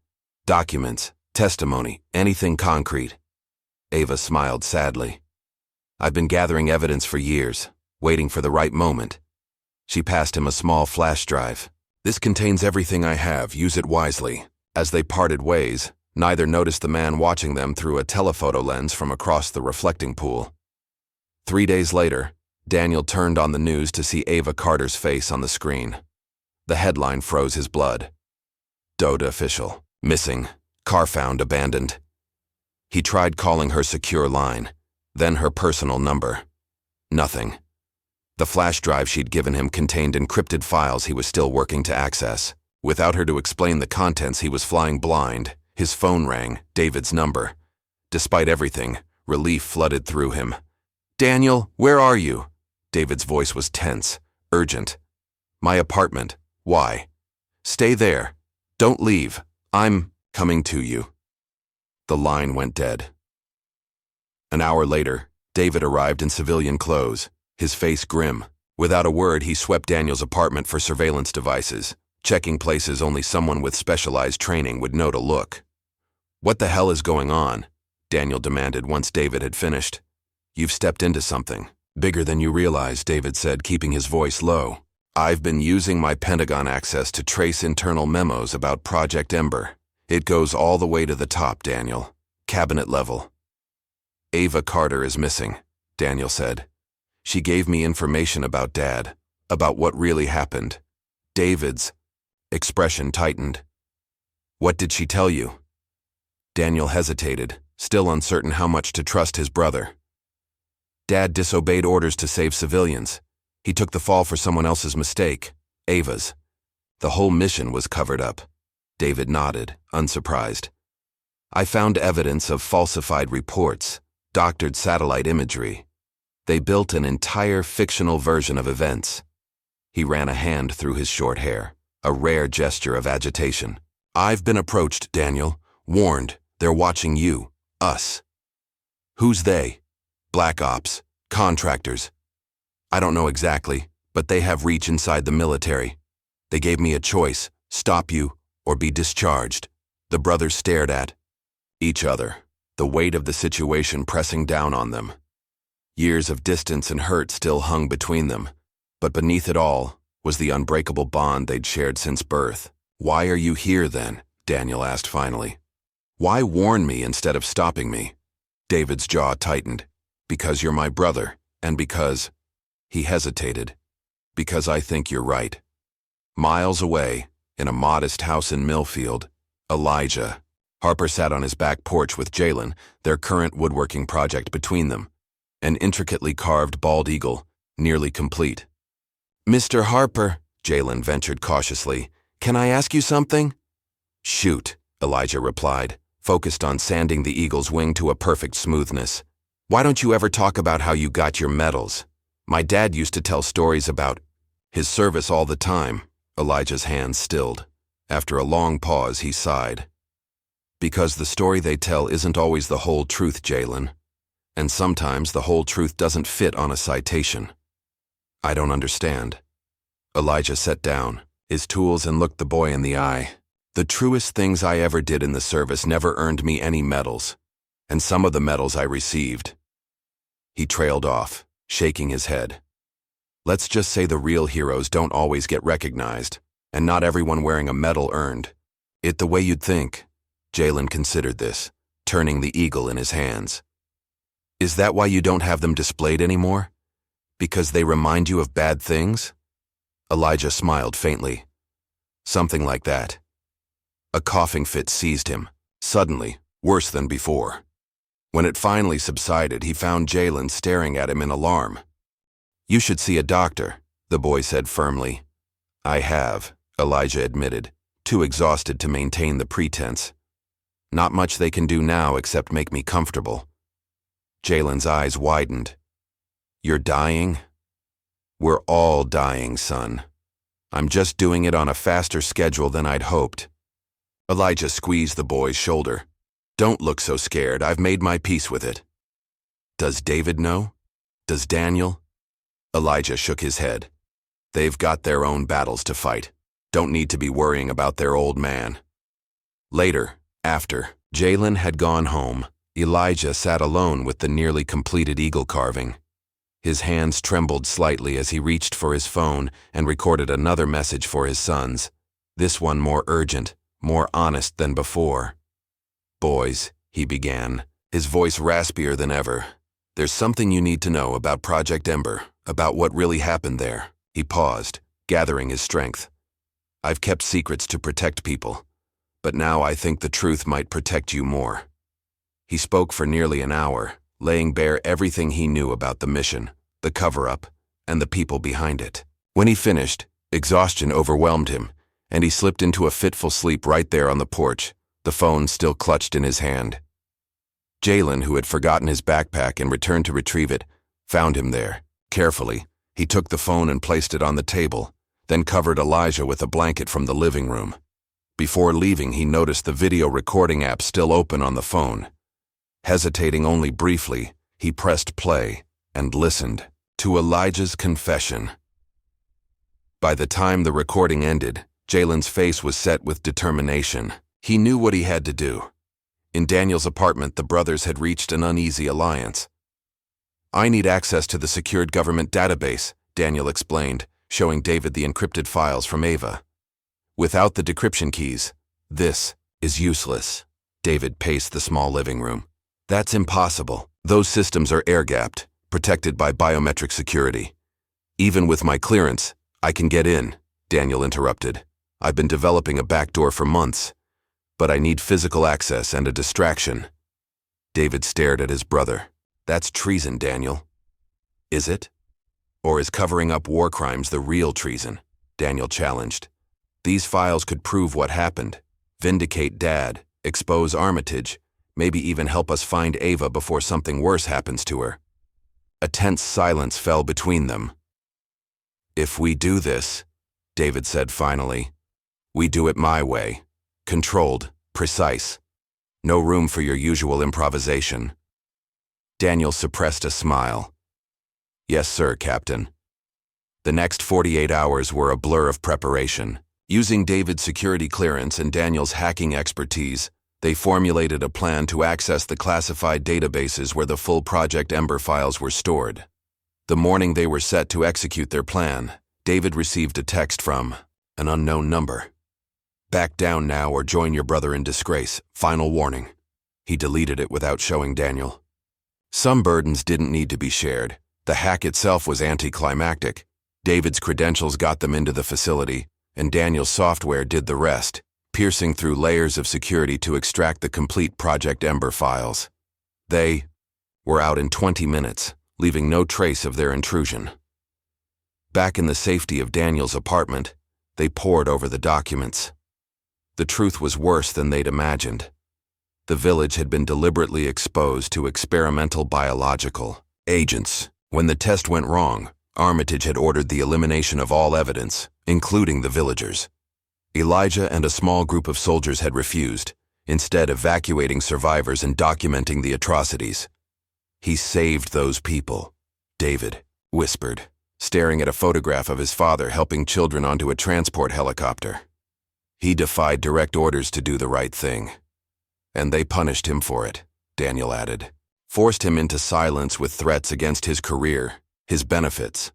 A: Documents, testimony, anything concrete. Ava smiled sadly. I've been gathering evidence for years, waiting for the right moment. She passed him a small flash drive. This contains everything I have, use it wisely. As they parted ways, neither noticed the man watching them through a telephoto lens from across the reflecting pool. 3 days later, Daniel turned on the news to see Ava Carter's face on the screen. The headline froze his blood. Doda official, missing, car found abandoned. He tried calling her secure line, then her personal number. Nothing. The flash drive she'd given him contained encrypted files he was still working to access. Without her to explain the contents, he was flying blind. His phone rang, David's number. Despite everything, relief flooded through him. Daniel, where are you? David's voice was tense, urgent. My apartment. Why? Stay there. Don't leave. I'm coming to you. The line went dead. An hour later, David arrived in civilian clothes, his face grim. Without a word, he swept Daniel's apartment for surveillance devices, checking places only someone with specialized training would know to look. What the hell is going on? Daniel demanded once David had finished. You've stepped into something. Bigger than you realize, David said, keeping his voice low. I've been using my Pentagon access to trace internal memos about Project Ember. It goes all the way to the top, Daniel. Cabinet level. Ava Carter is missing, Daniel said. She gave me information about Dad, about what really happened. David's expression tightened. What did she tell you? Daniel hesitated, still uncertain how much to trust his brother. Dad disobeyed orders to save civilians. He took the fall for someone else's mistake, Ava's. The whole mission was covered up. David nodded, unsurprised. I found evidence of falsified reports, doctored satellite imagery. They built an entire fictional version of events. He ran a hand through his short hair, a rare gesture of agitation. I've been approached, Daniel, warned. They're watching you, us. Who's they? Black Ops, contractors. I don't know exactly, but they have reach inside the military. They gave me a choice, stop you or be discharged. The brothers stared at each other, the weight of the situation pressing down on them. Years of distance and hurt still hung between them, but beneath it all was the unbreakable bond they'd shared since birth. Why are you here then? Daniel asked finally. Why warn me instead of stopping me? David's jaw tightened. Because you're my brother, and because, he hesitated, because I think you're right. Miles away, in a modest house in Millfield, Elijah Harper sat on his back porch with Jalen, their current woodworking project between them. An intricately carved bald eagle, nearly complete. "Mr. Harper," Jalen ventured cautiously, "can I ask you something?" "Shoot," Elijah replied, focused on sanding the eagle's wing to a perfect smoothness. "Why don't you ever talk about how you got your medals? My dad used to tell stories about his service all the time." Elijah's hands stilled. After a long pause, he sighed. "Because the story they tell isn't always the whole truth, Jalen. And sometimes the whole truth doesn't fit on a citation." "I don't understand." Elijah sat down, his tools, and looked the boy in the eye. "The truest things I ever did in the service never earned me any medals, and some of the medals I received." He trailed off, shaking his head. "Let's just say the real heroes don't always get recognized, and not everyone wearing a medal earned it the way you'd think." Jalen considered this, turning the eagle in his hands. "Is that why you don't have them displayed anymore? Because they remind you of bad things?" Elijah smiled faintly. "Something like that." A coughing fit seized him, suddenly, worse than before. When it finally subsided, he found Jalen staring at him in alarm. "You should see a doctor," the boy said firmly. "I have," Elijah admitted, too exhausted to maintain the pretense. "Not much they can do now except make me comfortable." Jalen's eyes widened. "You're dying?" "We're all dying, son. I'm just doing it on a faster schedule than I'd hoped." Elijah squeezed the boy's shoulder. "Don't look so scared. I've made my peace with it." "Does David know? Does Daniel?" Elijah shook his head. "They've got their own battles to fight. Don't need to be worrying about their old man." Later, after Jalen had gone home, Elijah sat alone with the nearly completed eagle carving. His hands trembled slightly as he reached for his phone and recorded another message for his sons, this one more urgent, more honest than before. "Boys," he began, his voice raspier than ever, "there's something you need to know about Project Ember, about what really happened there." He paused, gathering his strength. "I've kept secrets to protect people, but now I think the truth might protect you more." He spoke for nearly an hour, laying bare everything he knew about the mission, the cover-up, and the people behind it. When he finished, exhaustion overwhelmed him, and he slipped into a fitful sleep right there on the porch, the phone still clutched in his hand. Jalen, who had forgotten his backpack and returned to retrieve it, found him there. Carefully, he took the phone and placed it on the table, then covered Elijah with a blanket from the living room. Before leaving, he noticed the video recording app still open on the phone. Hesitating only briefly, he pressed play and listened to Elijah's confession. By the time the recording ended, Jalen's face was set with determination. He knew what he had to do. In Daniel's apartment, the brothers had reached an uneasy alliance. "I need access to the secured government database," Daniel explained, showing David the encrypted files from Ava. "Without the decryption keys, this is useless." David paced the small living room. "That's impossible. Those systems are air-gapped, protected by biometric security. Even with my clearance, I can get in," Daniel interrupted. "I've been developing a backdoor for months, but I need physical access and a distraction." David stared at his brother. "That's treason, Daniel." "Is it? Or is covering up war crimes the real treason?" Daniel challenged. "These files could prove what happened, vindicate Dad, expose Armitage, maybe even help us find Ava before something worse happens to her." A tense silence fell between them. "If we do this," David said finally, "we do it my way. Controlled, precise. No room for your usual improvisation." Daniel suppressed a smile. "Yes, sir, Captain." The next 48 hours were a blur of preparation. Using David's security clearance and Daniel's hacking expertise, they formulated a plan to access the classified databases where the full Project Ember files were stored. The morning they were set to execute their plan, David received a text from an unknown number. "Back down now or join your brother in disgrace. Final warning." He deleted it without showing Daniel. Some burdens didn't need to be shared. The hack itself was anticlimactic. David's credentials got them into the facility, and Daniel's software did the rest. piercing through layers of security to extract the complete Project Ember files. They were out in 20 minutes, leaving no trace of their intrusion. Back in the safety of Daniel's apartment, they pored over the documents. The truth was worse than they'd imagined. The village had been deliberately exposed to experimental biological agents. When the test went wrong, Armitage had ordered the elimination of all evidence, including the villagers. Elijah and a small group of soldiers had refused, instead evacuating survivors and documenting the atrocities. "He saved those people," David whispered, staring at a photograph of his father helping children onto a transport helicopter. "He defied direct orders to do the right thing. And they punished him for it," Daniel added. "Forced him into silence with threats against his career, his benefits.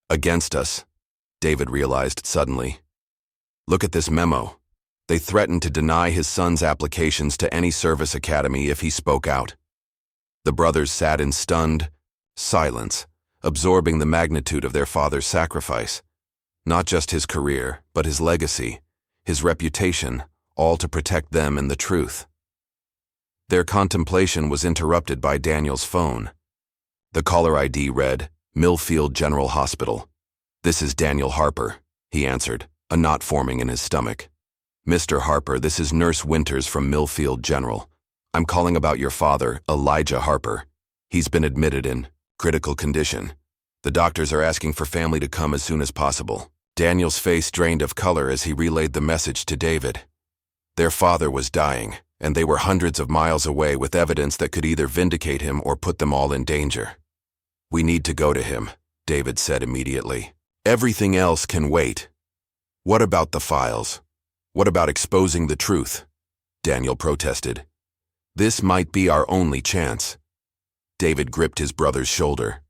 A: Against us," David realized suddenly. "Look at this memo. They threatened to deny his son's applications to any service academy if he spoke out." The brothers sat in stunned silence, absorbing the magnitude of their father's sacrifice. Not just his career, but his legacy, his reputation, all to protect them and the truth. Their contemplation was interrupted by Daniel's phone. The caller ID read, "Millfield General Hospital." "This is Daniel Harper," he answered, a knot forming in his stomach. "Mr. Harper, this is Nurse Winters from Millfield General. I'm calling about your father, Elijah Harper. He's been admitted in critical condition. The doctors are asking for family to come as soon as possible." Daniel's face drained of color as he relayed the message to David. Their father was dying, and they were hundreds of miles away with evidence that could either vindicate him or put them all in danger. "We need to go to him," David said immediately. "Everything else can wait." "What about the files? What about exposing the truth?" Daniel protested. "This might be our only chance." David gripped his brother's shoulder.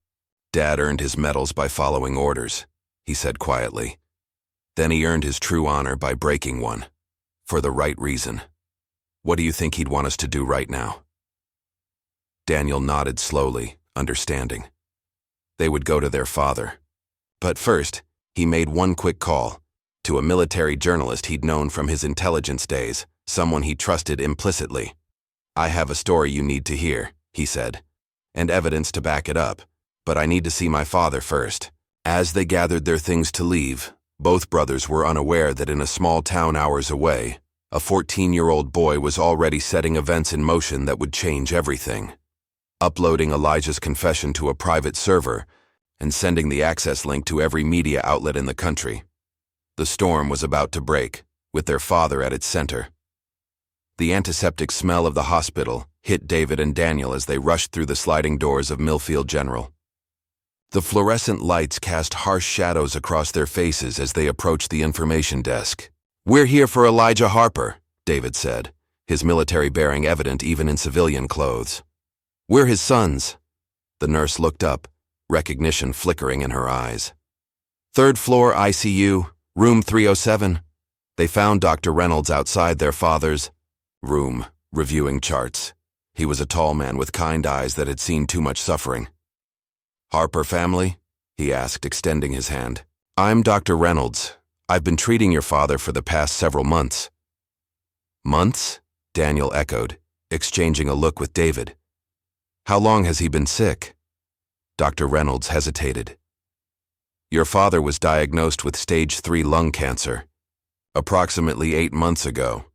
A: "Dad earned his medals by following orders," he said quietly. "Then he earned his true honor by breaking one. For the right reason. What do you think he'd want us to do right now?" Daniel nodded slowly, understanding. They would go to their father. But first, he made one quick call, to a military journalist he'd known from his intelligence days, someone he trusted implicitly. "I have a story you need to hear," he said, "and evidence to back it up, but I need to see my father first." As they gathered their things to leave, both brothers were unaware that in a small town hours away, a 14-year-old boy was already setting events in motion that would change everything. Uploading Elijah's confession to a private server and sending the access link to every media outlet in the country. The storm was about to break, with their father at its center. The antiseptic smell of the hospital hit David and Daniel as they rushed through the sliding doors of Millfield General. The fluorescent lights cast harsh shadows across their faces as they approached the information desk. "We're here for Elijah Harper," David said, his military bearing evident even in civilian clothes. "We're his sons." The nurse looked up, recognition flickering in her eyes. "Third floor ICU, room 307. They found Dr. Reynolds outside their father's room, reviewing charts. He was a tall man with kind eyes that had seen too much suffering. "Harper family?" he asked, extending his hand. "I'm Dr. Reynolds. I've been treating your father for the past several months." "Months?" Daniel echoed, exchanging a look with David. "How long has he been sick?" Dr. Reynolds hesitated. "Your father was diagnosed with stage 3 lung cancer. Approximately 8 months ago.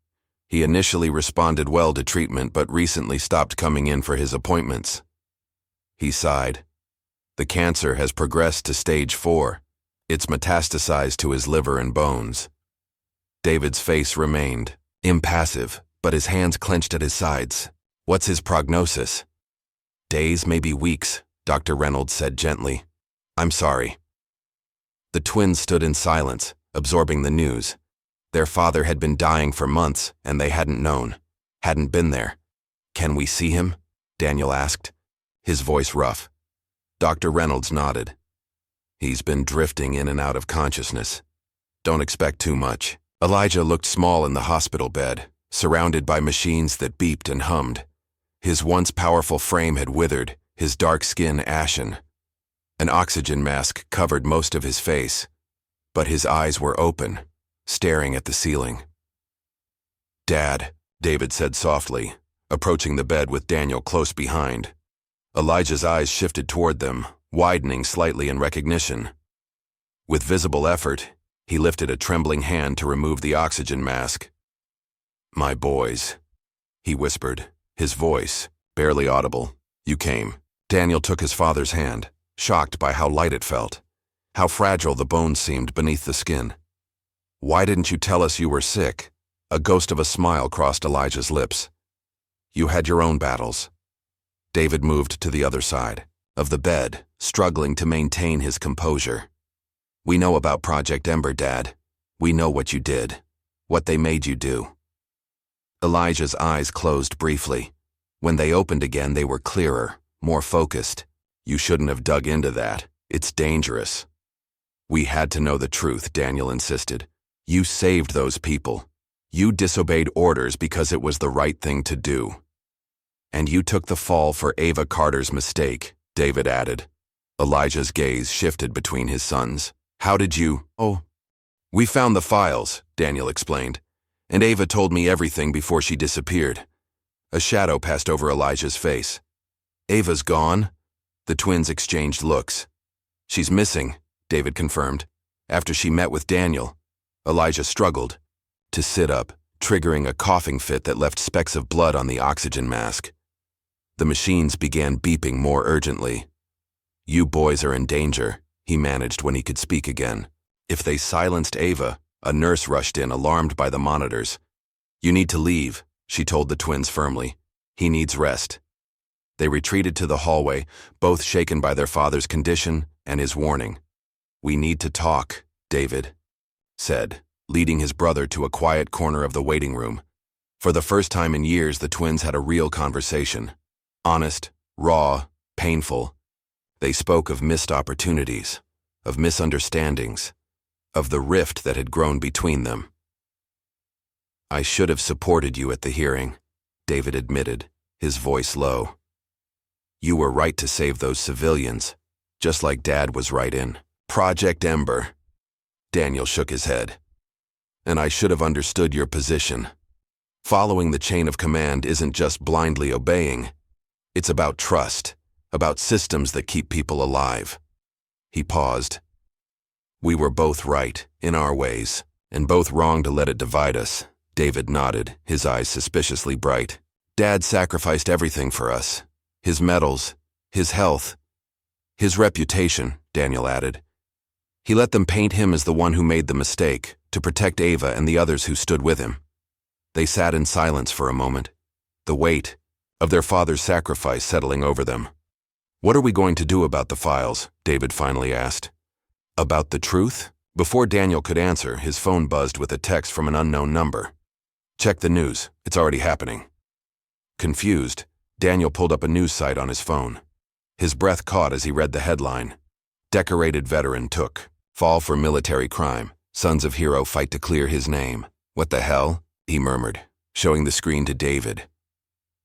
A: He initially responded well to treatment but recently stopped coming in for his appointments." He sighed. "The cancer has progressed to stage 4. It's metastasized to his liver and bones." David's face remained impassive, but his hands clenched at his sides. "What's his prognosis?" "Days, maybe weeks," Dr. Reynolds said gently. "I'm sorry." The twins stood in silence, absorbing the news. Their father had been dying for months, and they hadn't known, hadn't been there. "Can we see him?" Daniel asked, his voice rough. Dr. Reynolds nodded. "He's been drifting in and out of consciousness. Don't expect too much." Elijah looked small in the hospital bed, surrounded by machines that beeped and hummed. His once powerful frame had withered, his dark skin ashen. An oxygen mask covered most of his face, but his eyes were open, staring at the ceiling. "Dad," David said softly, approaching the bed with Daniel close behind. Elijah's eyes shifted toward them, widening slightly in recognition. With visible effort, he lifted a trembling hand to remove the oxygen mask. "My boys," he whispered, his voice barely audible. "You came." Daniel took his father's hand, shocked by how light it felt, how fragile the bones seemed beneath the skin. "Why didn't you tell us you were sick?" A ghost of a smile crossed Elijah's lips. "You had your own battles." David moved to the other side of the bed, struggling to maintain his composure. "We know about Project Ember, Dad. We know what you did, what they made you do." Elijah's eyes closed briefly. When they opened again, they were clearer, more focused. "You shouldn't have dug into that. It's dangerous." "We had to know the truth," Daniel insisted. "You saved those people. You disobeyed orders because it was the right thing to do. And you took the fall for Ava Carter's mistake," David added. Elijah's gaze shifted between his sons. "How did you—" "Oh, we found the files," Daniel explained, "and Ava told me everything before she disappeared." A shadow passed over Elijah's face. "Ava's gone?" The twins exchanged looks. "She's missing," David confirmed. "After she met with Daniel." Elijah struggled to sit up, triggering a coughing fit that left specks of blood on the oxygen mask. The machines began beeping more urgently. "You boys are in danger," he managed when he could speak again. "If they silenced Ava," a nurse rushed in, alarmed by the monitors. "You need to leave," she told the twins firmly. "He needs rest." They retreated to the hallway, both shaken by their father's condition and his warning. "We need to talk," David said, leading his brother to a quiet corner of the waiting room. For the first time in years, the twins had a real conversation. Honest, raw, painful. They spoke of missed opportunities, of misunderstandings, of the rift that had grown between them. "I should have supported you at the hearing," David admitted, his voice low. "You were right to save those civilians, just like Dad was right in Project Ember." Daniel shook his head. "And I should have understood your position. Following the chain of command isn't just blindly obeying. It's about trust, about systems that keep people alive." He paused. "We were both right, in our ways, and both wrong to let it divide us." David nodded, his eyes suspiciously bright. "Dad sacrificed everything for us. His medals, his health, his reputation," Daniel added. "He let them paint him as the one who made the mistake, to protect Ava and the others who stood with him." They sat in silence for a moment, the weight of their father's sacrifice settling over them. "What are we going to do about the files?" David finally asked. "About the truth?" Before Daniel could answer, his phone buzzed with a text from an unknown number. "Check the news. It's already happening." Confused, Daniel pulled up a news site on his phone. His breath caught as he read the headline. "Decorated veteran took. Fall for military crime. Sons of hero fight to clear his name." "What the hell?" he murmured, showing the screen to David.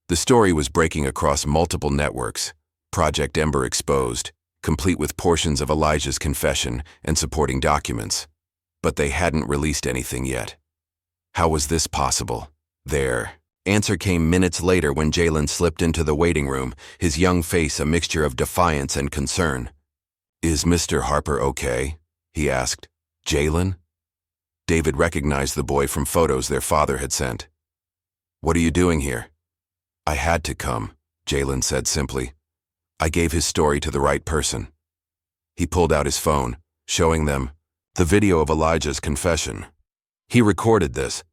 A: The story was breaking across multiple networks. Project Ember exposed, complete with portions of Elijah's confession and supporting documents. But they hadn't released anything yet. How was this possible? Their answer came minutes later when Jalen slipped into the waiting room, his young face a mixture of defiance and concern. "Is Mr. Harper okay?" he asked. "Jalen?" David recognized the boy from photos their father had sent. "What are you doing here?" "I had to come," Jalen said simply. "I gave his story to the right person." He pulled out his phone, showing them the video of Elijah's confession. "He recorded this.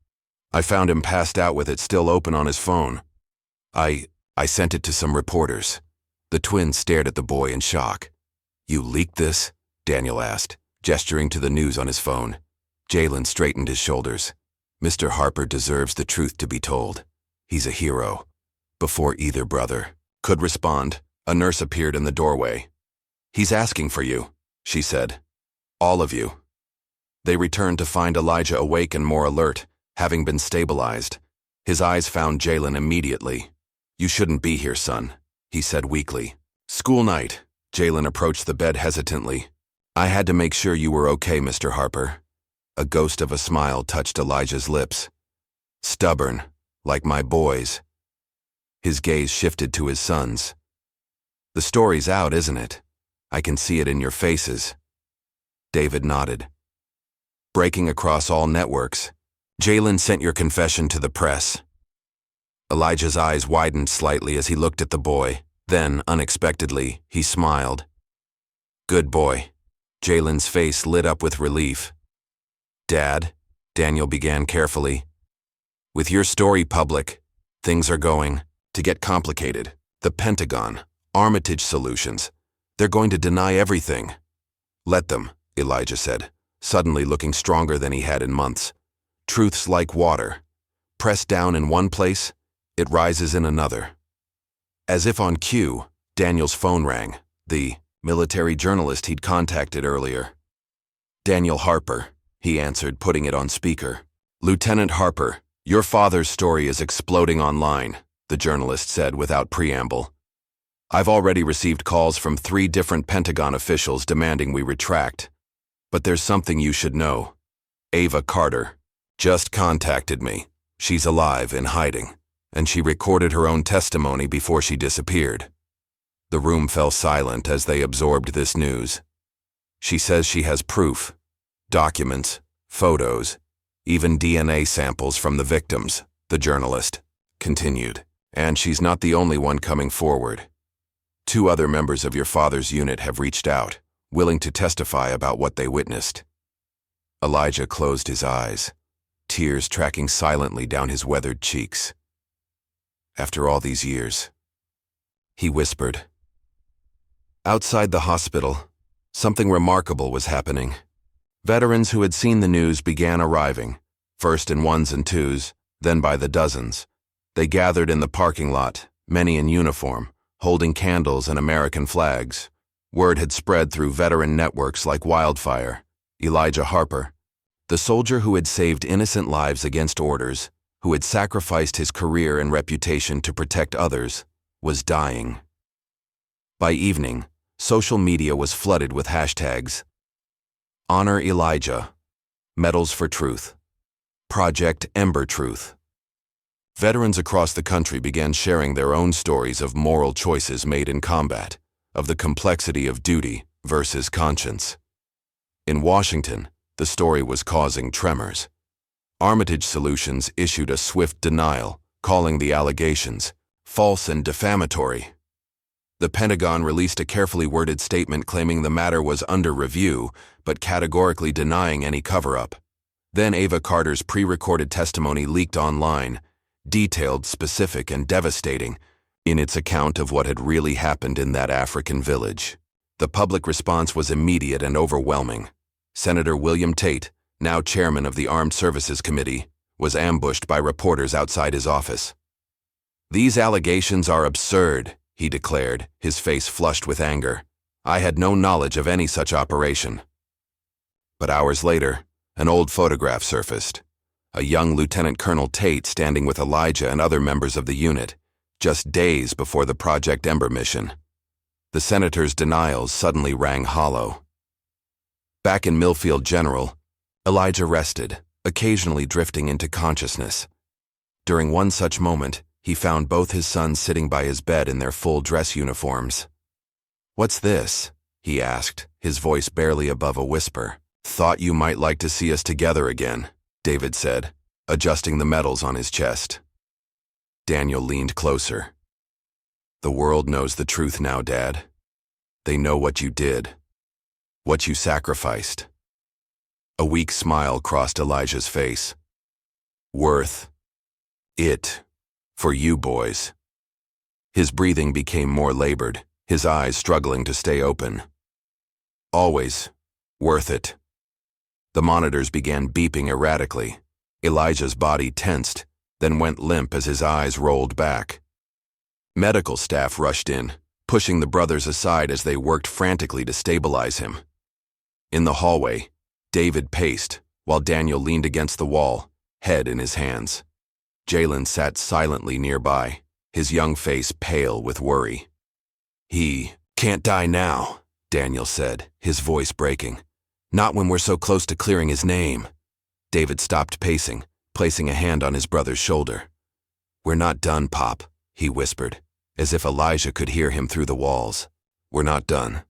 A: I found him passed out with it still open on his phone. I sent it to some reporters." The twins stared at the boy in shock. "You leaked this?" Daniel asked, gesturing to the news on his phone. Jalen straightened his shoulders. "Mr. Harper deserves the truth to be told. He's a hero." Before either brother could respond, a nurse appeared in the doorway. "He's asking for you," she said. "All of you." They returned to find Elijah awake and more alert, having been stabilized. His eyes found Jalen immediately. "You shouldn't be here, son," he said weakly. "School night." Jalen approached the bed hesitantly. "I had to make sure you were okay, Mr. Harper." A ghost of a smile touched Elijah's lips. Stubborn, like my boys. His gaze shifted to his sons. The story's out, isn't it? I can see it in your faces. David nodded. Breaking across all networks. Jalen sent your confession to the press. Elijah's eyes widened slightly as he looked at the boy. Then, unexpectedly, he smiled. Good boy. Jalen's face lit up with relief. Dad, Daniel began carefully. With your story public, things are going to get complicated. The Pentagon, Armitage Solutions, they're going to deny everything. Let them, Elijah said, suddenly looking stronger than he had in months. Truth's like water. Pressed down in one place, it rises in another. As if on cue, Daniel's phone rang, the military journalist he'd contacted earlier. Daniel Harper, he answered, putting it on speaker. Lieutenant Harper, your father's story is exploding online, the journalist said without preamble. I've already received calls from 3 different Pentagon officials demanding we retract. But there's something you should know. Ava Carter just contacted me. She's alive in hiding, and she recorded her own testimony before she disappeared. The room fell silent as they absorbed this news. She says she has proof, documents, photos, even DNA samples from the victims, the journalist continued. And she's not the only one coming forward. 2 other members of your father's unit have reached out, willing to testify about what they witnessed. Elijah closed his eyes, tears tracking silently down his weathered cheeks. After all these years, he whispered. Outside the hospital, something remarkable was happening. Veterans who had seen the news began arriving, first in 1s and 2s, then by the dozens. They gathered in the parking lot, many in uniform, holding candles and American flags. Word had spread through veteran networks like wildfire. Elijah Harper, the soldier who had saved innocent lives against orders, who had sacrificed his career and reputation to protect others, was dying. By evening, social media was flooded with hashtags. Honor Elijah. Medals for Truth. Project Ember Truth. Veterans across the country began sharing their own stories of moral choices made in combat, of the complexity of duty versus conscience. In Washington, the story was causing tremors. Armitage Solutions issued a swift denial, calling the allegations false and defamatory. The Pentagon released a carefully worded statement claiming the matter was under review, but categorically denying any cover-up. Then Ava Carter's pre-recorded testimony leaked online, detailed, specific, and devastating, in its account of what had really happened in that African village. The public response was immediate and overwhelming. Senator William Tate, now chairman of the Armed Services Committee, was ambushed by reporters outside his office. These allegations are absurd, he declared, his face flushed with anger. I had no knowledge of any such operation. But hours later, an old photograph surfaced. A young Lieutenant Colonel Tate standing with Elijah and other members of the unit, just days before the Project Ember mission. The senator's denials suddenly rang hollow. Back in Millfield General, Elijah rested, occasionally drifting into consciousness. During one such moment, he found both his sons sitting by his bed in their full dress uniforms. "What's this?" he asked, his voice barely above a whisper. "Thought you might like to see us together again," David said, adjusting the medals on his chest. Daniel leaned closer. "The world knows the truth now, Dad. They know what you did, what you sacrificed." A weak smile crossed Elijah's face. "Worth it for you boys." His breathing became more labored, his eyes struggling to stay open. "Always worth it." The monitors began beeping erratically. Elijah's body tensed, then went limp as his eyes rolled back. Medical staff rushed in, pushing the brothers aside as they worked frantically to stabilize him. In the hallway, David paced, while Daniel leaned against the wall, head in his hands. Jalen sat silently nearby, his young face pale with worry. "He can't die now," Daniel said, his voice breaking. "Not when we're so close to clearing his name." David stopped pacing, placing a hand on his brother's shoulder. "We're not done, Pop," he whispered, as if Elijah could hear him through the walls. "We're not done."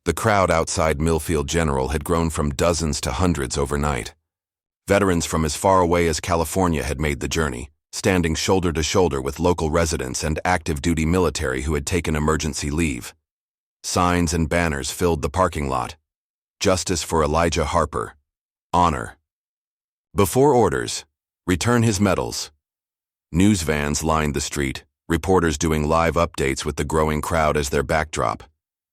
A: The crowd outside Millfield General had grown from dozens to hundreds overnight. Veterans from as far away as California had made the journey, standing shoulder to shoulder with local residents and active-duty military who had taken emergency leave. Signs and banners filled the parking lot. Justice for Elijah Harper. Honor. Before orders. Return his medals. News vans lined the street, reporters doing live updates with the growing crowd as their backdrop.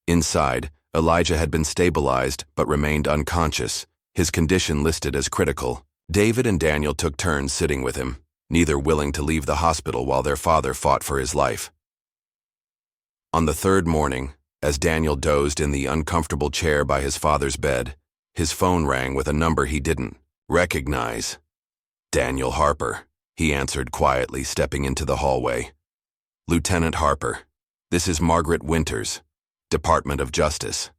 A: Inside, Elijah had been stabilized but remained unconscious, his condition listed as critical. David and Daniel took turns sitting with him, neither willing to leave the hospital while their father fought for his life. On the third morning, as Daniel dozed in the uncomfortable chair by his father's bed, his phone rang with a number he didn't recognize. "Daniel Harper," he answered quietly, stepping into the hallway. "Lieutenant Harper, this is Margaret Winters, Department of Justice."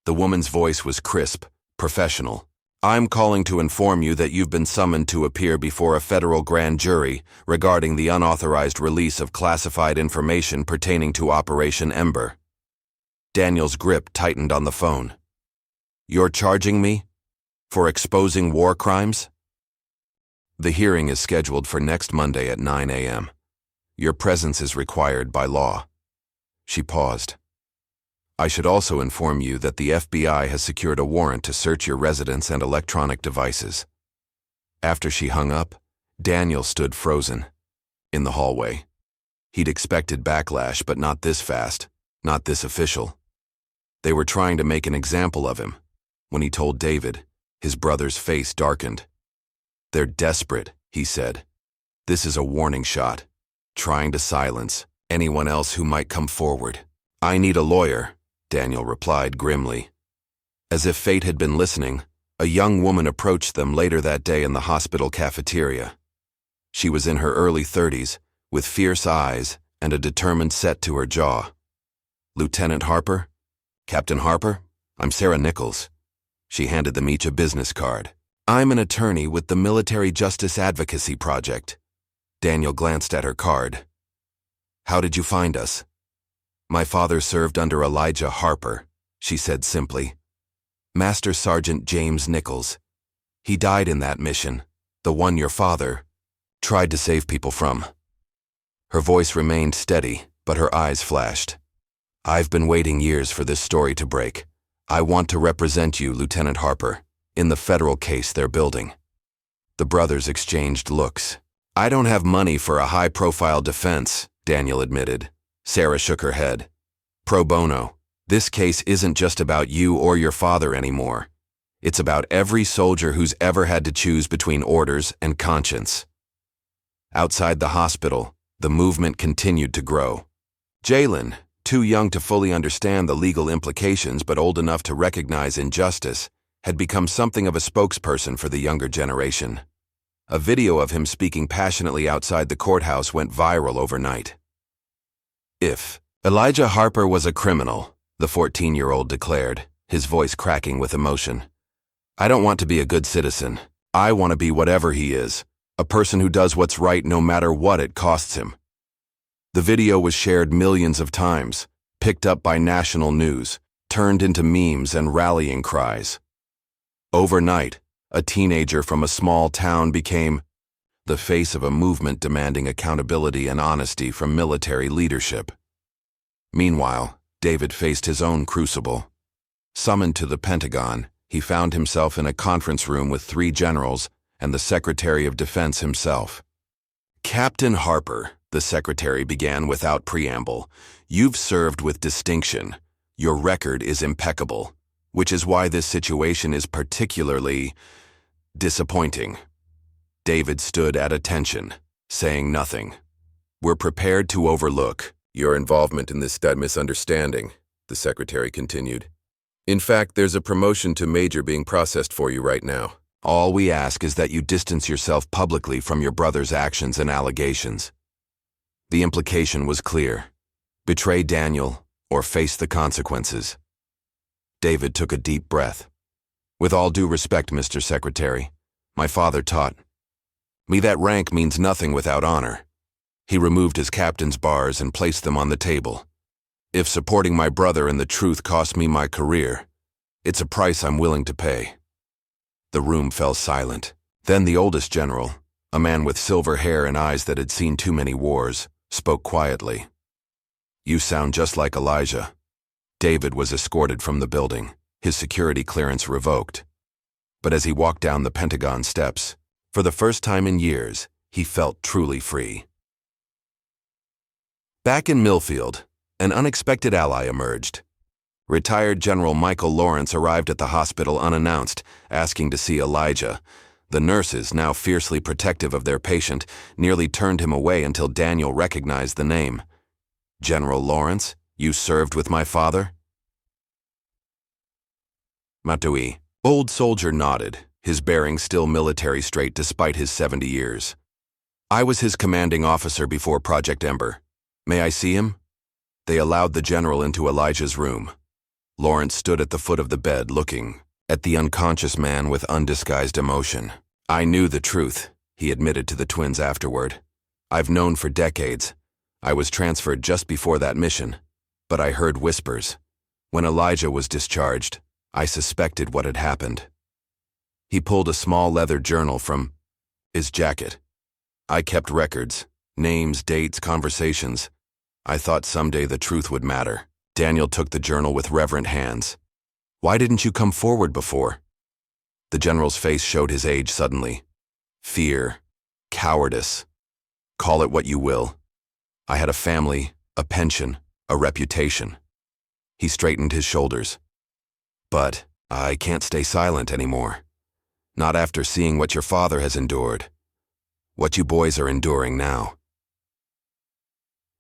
A: The woman's voice was crisp, professional. "I'm calling to inform you that you've been summoned to appear before a federal grand jury regarding the unauthorized release of classified information pertaining to Operation Ember." Daniel's grip tightened on the phone. "You're charging me? For exposing war crimes?" "The hearing is scheduled for next Monday at 9 a.m. Your presence is required by law." She paused. "I should also inform you that the FBI has secured a warrant to search your residence and electronic devices." After she hung up, Daniel stood frozen in the hallway. He'd expected backlash, but not this fast, not this official. They were trying to make an example of him. When he told David, his brother's face darkened. "They're desperate," he said. "This is a warning shot, trying to silence anyone else who might come forward." "I need a lawyer," Daniel replied grimly. As if fate had been listening, a young woman approached them later that day in the hospital cafeteria. She was in her early 30s, with fierce eyes and a determined set to her jaw. "Lieutenant Harper? Captain Harper? I'm Sarah Nichols." She handed them each a business card. "I'm an attorney with the Military Justice Advocacy Project." Daniel glanced at her card. "How did you find us?" "My father served under Elijah Harper," she said simply. "Master Sergeant James Nichols. He died in that mission, the one your father tried to save people from." Her voice remained steady, but her eyes flashed. "I've been waiting years for this story to break. I want to represent you, Lieutenant Harper, in the federal case they're building." The brothers exchanged looks. "I don't have money for a high-profile defense," Daniel admitted. Sarah shook her head. "Pro bono. This case isn't just about you or your father anymore. It's about every soldier who's ever had to choose between orders and conscience." Outside the hospital, the movement continued to grow. Jalen, too young to fully understand the legal implications but old enough to recognize injustice, had become something of a spokesperson for the younger generation. A video of him speaking passionately outside the courthouse went viral overnight. "If Elijah Harper was a criminal," the 14-year-old declared, his voice cracking with emotion, "I don't want to be a good citizen. I want to be whatever he is, a person who does what's right no matter what it costs him." The video was shared millions of times, picked up by national news, turned into memes and rallying cries. Overnight, a teenager from a small town became the face of a movement demanding accountability and honesty from military leadership. Meanwhile, David faced his own crucible. Summoned to the Pentagon, he found himself in a conference room with 3 generals and the Secretary of Defense himself. "Captain Harper," the secretary began without preamble, "you've served with distinction. Your record is impeccable, which is why this situation is particularly disappointing." David stood at attention, saying nothing. "We're prepared to overlook your involvement in this misunderstanding," the secretary continued. "In fact, there's a promotion to major being processed for you right now. All we ask is that you distance yourself publicly from your brother's actions and allegations." The implication was clear. Betray Daniel or face the consequences. David took a deep breath. "With all due respect, Mr. Secretary, my father taught Me that rank means nothing without honor. He removed his captain's bars and placed them on the table. If supporting my brother in the truth cost me my career, it's a price I'm willing to pay. The room fell silent. Then the oldest general, a man with silver hair and eyes that had seen too many wars, spoke quietly. You sound just like Elijah. David was escorted from the building, his security clearance revoked. But as he walked down the Pentagon steps, for the first time in years, he felt truly free. Back in Millfield, an unexpected ally emerged. Retired General Michael Lawrence arrived at the hospital unannounced, asking to see Elijah. The nurses, now fiercely protective of their patient, nearly turned him away until Daniel recognized the name. General Lawrence, you served with my father? Matui. Old soldier nodded, his bearing still military straight despite his 70 years. I was his commanding officer before Project Ember. May I see him? They allowed the general into Elijah's room. Lawrence stood at the foot of the bed looking at the unconscious man with undisguised emotion. I knew the truth, he admitted to the twins afterward. I've known for decades. I was transferred just before that mission, but I heard whispers. When Elijah was discharged, I suspected what had happened. He pulled a small leather journal from his jacket. I kept records, names, dates, conversations. I thought someday the truth would matter. Daniel took the journal with reverent hands. Why didn't you come forward before? The general's face showed his age suddenly. Fear, cowardice. Call it what you will. I had a family, a pension, a reputation. He straightened his shoulders. But I can't stay silent anymore. Not after seeing what your father has endured. What you boys are enduring now.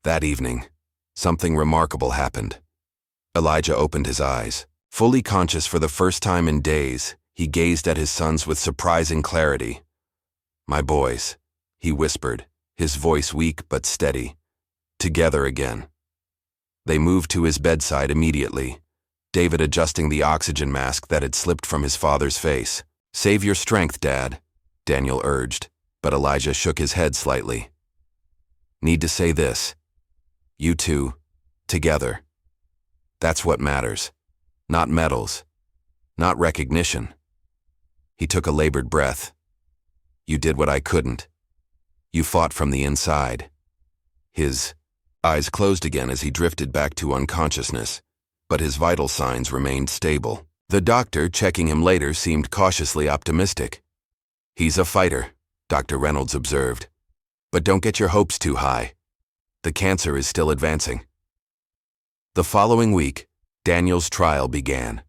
A: That evening, something remarkable happened. Elijah opened his eyes. Fully conscious for the first time in days, he gazed at his sons with surprising clarity. My boys, he whispered, his voice weak but steady. Together again. They moved to his bedside immediately, David adjusting the oxygen mask that had slipped from his father's face. Save your strength, Dad, Daniel urged, but Elijah shook his head slightly. Need to say this. You two, together. That's what matters. Not medals. Not recognition. He took a labored breath. You did what I couldn't. You fought from the inside. His eyes closed again as he drifted back to unconsciousness, but his vital signs remained stable. The doctor, checking him later, seemed cautiously optimistic. He's a fighter, Dr. Reynolds observed. But don't get your hopes too high. The cancer is still advancing. The following week, Daniel's trial began.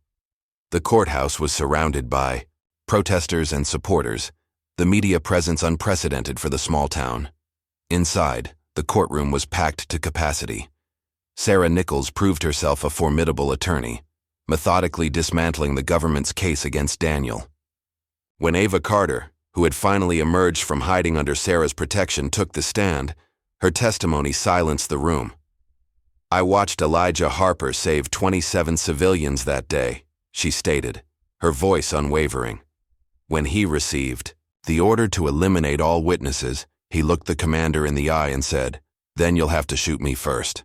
A: The courthouse was surrounded by protesters and supporters, the media presence unprecedented for the small town. Inside, the courtroom was packed to capacity. Sarah Nichols proved herself a formidable attorney, methodically dismantling the government's case against Daniel. When Ava Carter, who had finally emerged from hiding under Sarah's protection, took the stand, her testimony silenced the room. I watched Elijah Harper save 27 civilians that day, she stated, her voice unwavering. When he received the order to eliminate all witnesses, he looked the commander in the eye and said, "Then you'll have to shoot me first."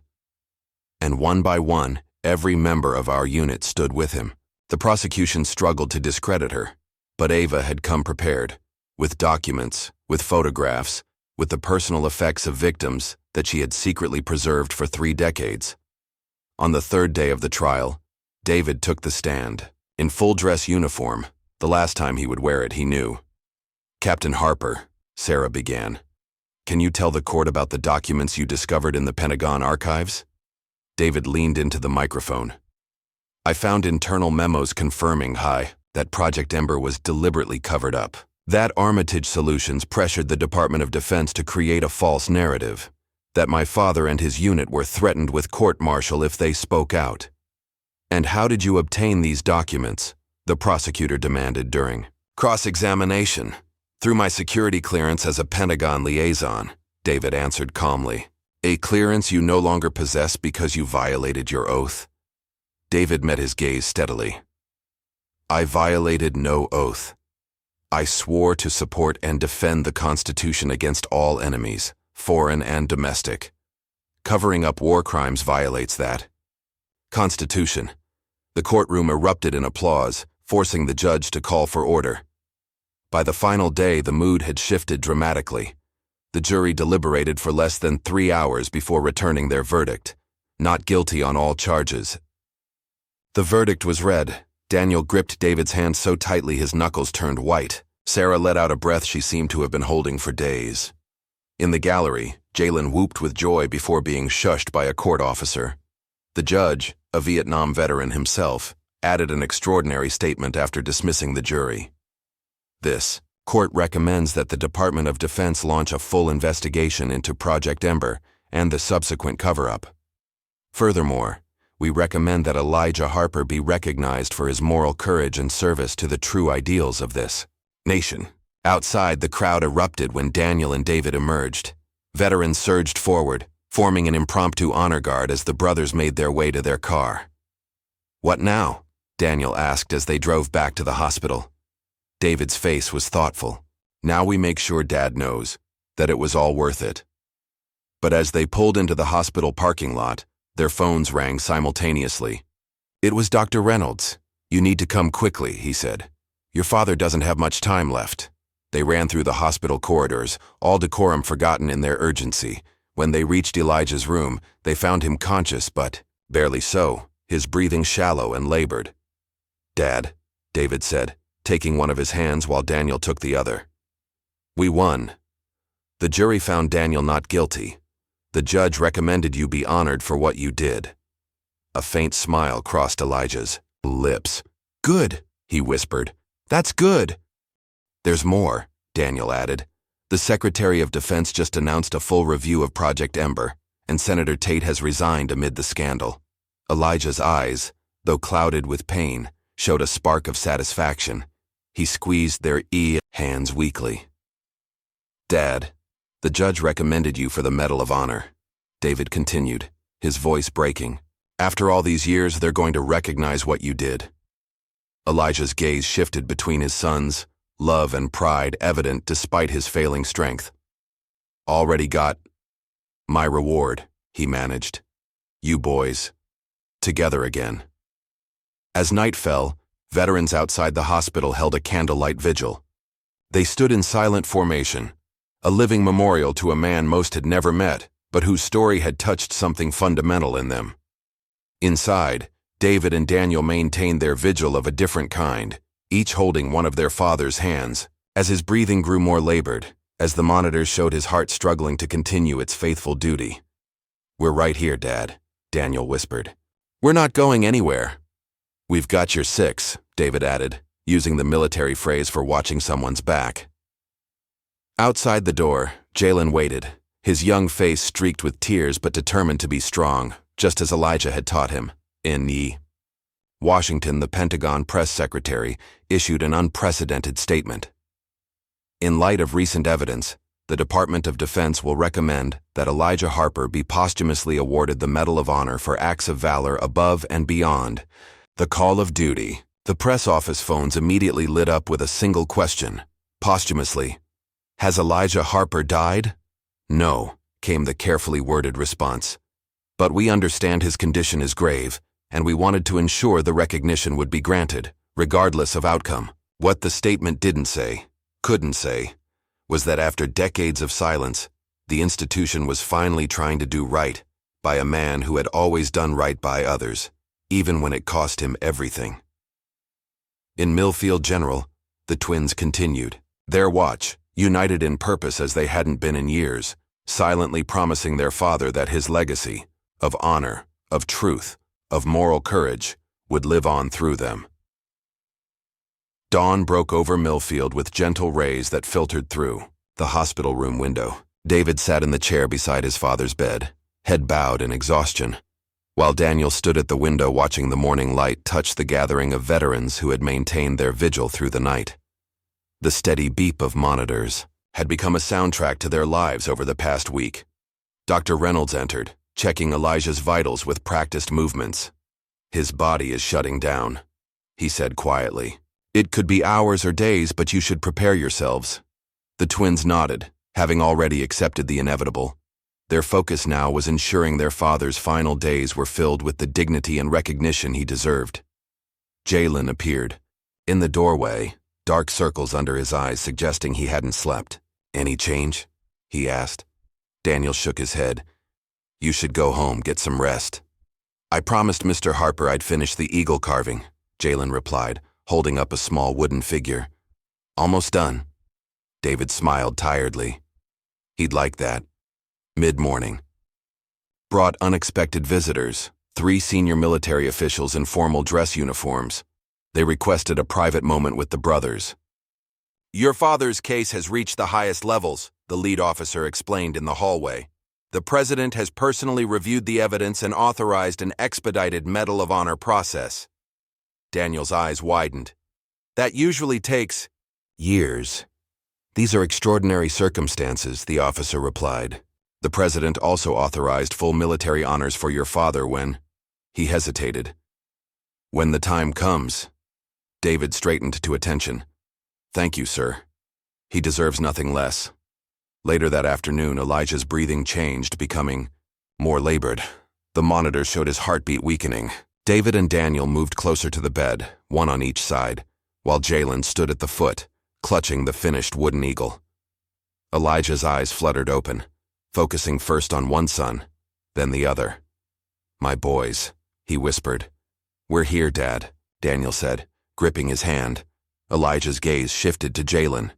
A: And one by one, every member of our unit stood with him. The prosecution struggled to discredit her, but Ava had come prepared, with documents, with photographs, with the personal effects of victims that she had secretly preserved for 3 decades. On the third day of the trial, David took the stand, in full-dress uniform, the last time he would wear it, he knew. Captain Harper, Sarah began, can you tell the court about the documents you discovered in the Pentagon archives? David leaned into the microphone. I found internal memos confirming, that Project Ember was deliberately covered up. That Armitage Solutions pressured the Department of Defense to create a false narrative, that my father and his unit were threatened with court-martial if they spoke out. And how did you obtain these documents? The prosecutor demanded during cross-examination. Through my security clearance as a Pentagon liaison, David answered calmly. A clearance you no longer possess because you violated your oath? David met his gaze steadily. I violated no oath. I swore to support and defend the Constitution against all enemies, foreign and domestic. Covering up war crimes violates that Constitution. The courtroom erupted in applause, forcing the judge to call for order. By the final day, the mood had shifted dramatically. The jury deliberated for less than 3 hours before returning their verdict: not guilty on all charges. The verdict was read. Daniel gripped David's hand so tightly his knuckles turned white. Sarah let out a breath she seemed to have been holding for days. In the gallery, Jalen whooped with joy before being shushed by a court officer. The judge, a Vietnam veteran himself, added an extraordinary statement after dismissing the jury. This court recommends that the Department of Defense launch a full investigation into Project Ember and the subsequent cover-up. Furthermore, we recommend that Elijah Harper be recognized for his moral courage and service to the true ideals of this nation. Outside, the crowd erupted when Daniel and David emerged. Veterans surged forward, forming an impromptu honor guard as the brothers made their way to their car. "What now?" Daniel asked as they drove back to the hospital. David's face was thoughtful. "Now we make sure Dad knows that it was all worth it." But as they pulled into the hospital parking lot, their phones rang simultaneously. It was Dr. Reynolds. "You need to come quickly," he said. "Your father doesn't have much time left." They ran through the hospital corridors, all decorum forgotten in their urgency. When they reached Elijah's room, they found him conscious, but barely so, his breathing shallow and labored. "Dad," David said, taking one of his hands while Daniel took the other. "We won. The jury found Daniel not guilty. The judge recommended you be honored for what you did." A faint smile crossed Elijah's lips. "Good," he whispered. "That's good." "There's more," Daniel added. "The Secretary of Defense just announced a full review of Project Ember, and Senator Tate has resigned amid the scandal." Elijah's eyes, though clouded with pain, showed a spark of satisfaction. He squeezed their hands weakly. "Dad, the judge recommended you for the Medal of Honor," David continued, his voice breaking. "After all these years, they're going to recognize what you did." Elijah's gaze shifted between his sons, love and pride evident despite his failing strength. "Already got my reward," he managed. "You boys, together again." As night fell, veterans outside the hospital held a candlelight vigil. They stood in silent formation, a living memorial to a man most had never met, but whose story had touched something fundamental in them. Inside, David and Daniel maintained their vigil of a different kind, each holding one of their father's hands. As his breathing grew more labored, as the monitors showed his heart struggling to continue its faithful duty. "We're right here, Dad," Daniel whispered. "We're not going anywhere." "We've got your six," David added, using the military phrase for watching someone's back. Outside the door, Jalen waited, his young face streaked with tears but determined to be strong, just as Elijah had taught him. In Washington, the Pentagon press secretary issued an unprecedented statement. "In light of recent evidence, the Department of Defense will recommend that Elijah Harper be posthumously awarded the Medal of Honor for acts of valor above and beyond the call of duty." The press office phones immediately lit up with a single question. "Posthumously. Has Elijah Harper died?" "No," came the carefully worded response. "But we understand his condition is grave, and we wanted to ensure the recognition would be granted, regardless of outcome." What the statement didn't say, couldn't say, was that after decades of silence, the institution was finally trying to do right by a man who had always done right by others, even when it cost him everything. In Millfield General, the twins continued their watch, united in purpose as they hadn't been in years, silently promising their father that his legacy of honor, of truth, of moral courage would live on through them. Dawn broke over Millfield with gentle rays that filtered through the hospital room window. David sat in the chair beside his father's bed, head bowed in exhaustion, while Daniel stood at the window watching the morning light touch the gathering of veterans who had maintained their vigil through the night. The steady beep of monitors had become a soundtrack to their lives over the past week. Dr. Reynolds entered, checking Elijah's vitals with practiced movements. "His body is shutting down," he said quietly. It could be hours or days, but you should prepare yourselves. The twins nodded, having already accepted the inevitable. Their focus now was ensuring their father's final days were filled with the dignity and recognition he deserved. Jalen appeared. In the doorway, dark circles under his eyes suggesting he hadn't slept. "Any change?" he asked. Daniel shook his head. "You should go home, get some rest." "I promised Mr. Harper I'd finish the eagle carving," Jalen replied, holding up a small wooden figure. "Almost done." David smiled tiredly. He'd like that. Mid-morning. Brought unexpected visitors, 3 senior military officials in formal dress uniforms. They requested a private moment with the brothers. "Your father's case has reached the highest levels," the lead officer explained in the hallway. "The president has personally reviewed the evidence and authorized an expedited Medal of Honor process." Daniel's eyes widened. "That usually takes years." "These are extraordinary circumstances," the officer replied. "The president also authorized full military honors for your father when—" He hesitated. "When the time comes." David straightened to attention. "Thank you, sir. He deserves nothing less." Later that afternoon, Elijah's breathing changed, becoming more labored. The monitor showed his heartbeat weakening. David and Daniel moved closer to the bed, one on each side, while Jalen stood at the foot, clutching the finished wooden eagle. Elijah's eyes fluttered open, focusing first on one son, then the other. "My boys," he whispered. "We're here, Dad," Daniel said, gripping his hand. Elijah's gaze shifted to Jalen.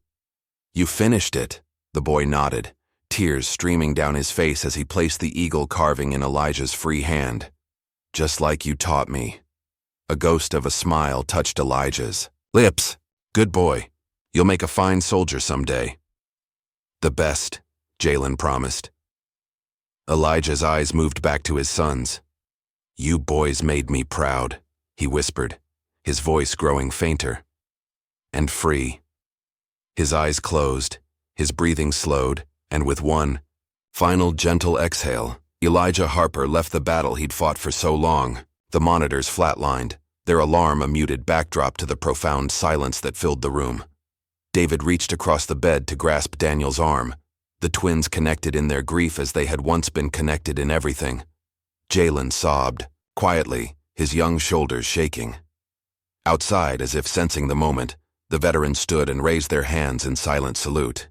A: "You finished it," the boy nodded, tears streaming down his face as he placed the eagle carving in Elijah's free hand. "Just like you taught me." A ghost of a smile touched Elijah's lips. "Good boy. You'll make a fine soldier someday." "The best," Jalen promised. Elijah's eyes moved back to his sons. "You boys made me proud," he whispered, his voice growing fainter. "And free." His eyes closed, his breathing slowed, and with one final gentle exhale, Elijah Harper left the battle he'd fought for so long. The monitors flatlined, their alarm a muted backdrop to the profound silence that filled the room. David reached across the bed to grasp Daniel's arm. The twins connected in their grief as they had once been connected in everything. Jalen sobbed, quietly, his young shoulders shaking. Outside, as if sensing the moment, the veterans stood and raised their hands in silent salute.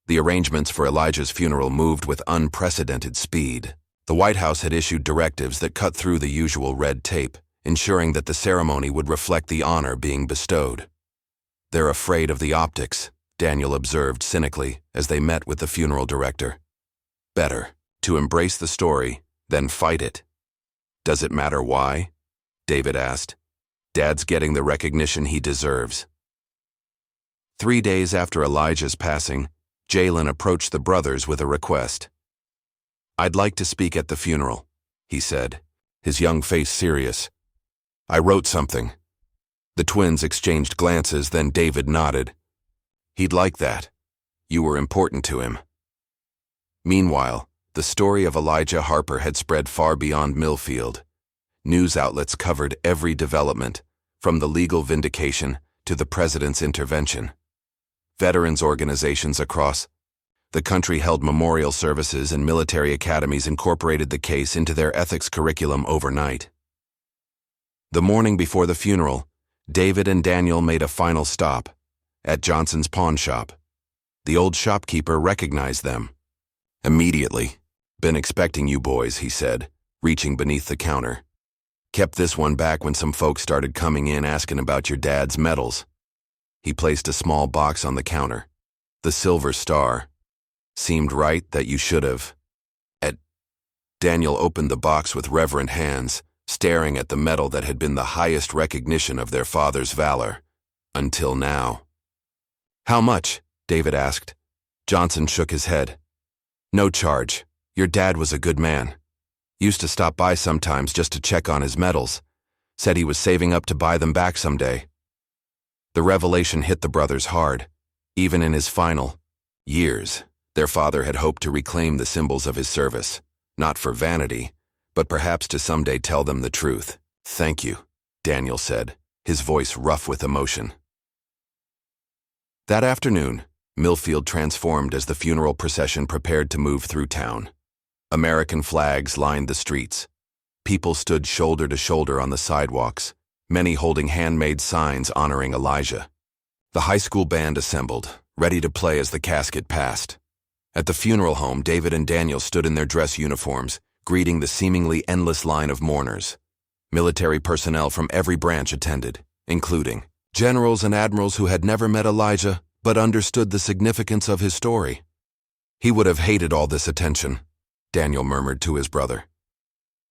A: The arrangements for Elijah's funeral moved with unprecedented speed. The White House had issued directives that cut through the usual red tape, ensuring that the ceremony would reflect the honor being bestowed. "They're afraid of the optics," Daniel observed cynically as they met with the funeral director. "Better to embrace the story than fight it." "Does it matter why?" David asked. "Dad's getting the recognition he deserves." 3 days after Elijah's passing, Jalen approached the brothers with a request. "I'd like to speak at the funeral," he said, his young face serious. "I wrote something." The twins exchanged glances, then David nodded. "He'd like that. You were important to him." Meanwhile, the story of Elijah Harper had spread far beyond Millfield. News outlets covered every development, from the legal vindication to the president's intervention. Veterans organizations across the country held memorial services, and military academies incorporated the case into their ethics curriculum overnight. The morning before the funeral, David and Daniel made a final stop at Johnson's pawnshop. The old shopkeeper recognized them. "Immediately. Been expecting you boys," he said, reaching beneath the counter. "Kept this one back when some folks started coming in asking about your dad's medals." He placed a small box on the counter. "The silver star. Seemed right that you should have." Daniel opened the box with reverent hands, staring at the medal that had been the highest recognition of their father's valor. Until now. "How much?" David asked. Johnson shook his head. "No charge. Your dad was a good man. Used to stop by sometimes just to check on his medals. Said he was saving up to buy them back someday." The revelation hit the brothers hard. Even in his final years, their father had hoped to reclaim the symbols of his service, not for vanity, but perhaps to someday tell them the truth. "Thank you," Daniel said, his voice rough with emotion. That afternoon, Millfield transformed as the funeral procession prepared to move through town. American flags lined the streets. People stood shoulder to shoulder on the sidewalks, many holding handmade signs honoring Elijah. The high school band assembled, ready to play as the casket passed. At the funeral home, David and Daniel stood in their dress uniforms, greeting the seemingly endless line of mourners. Military personnel from every branch attended, including generals and admirals who had never met Elijah but understood the significance of his story. He would have hated all this attention, Daniel murmured to his brother.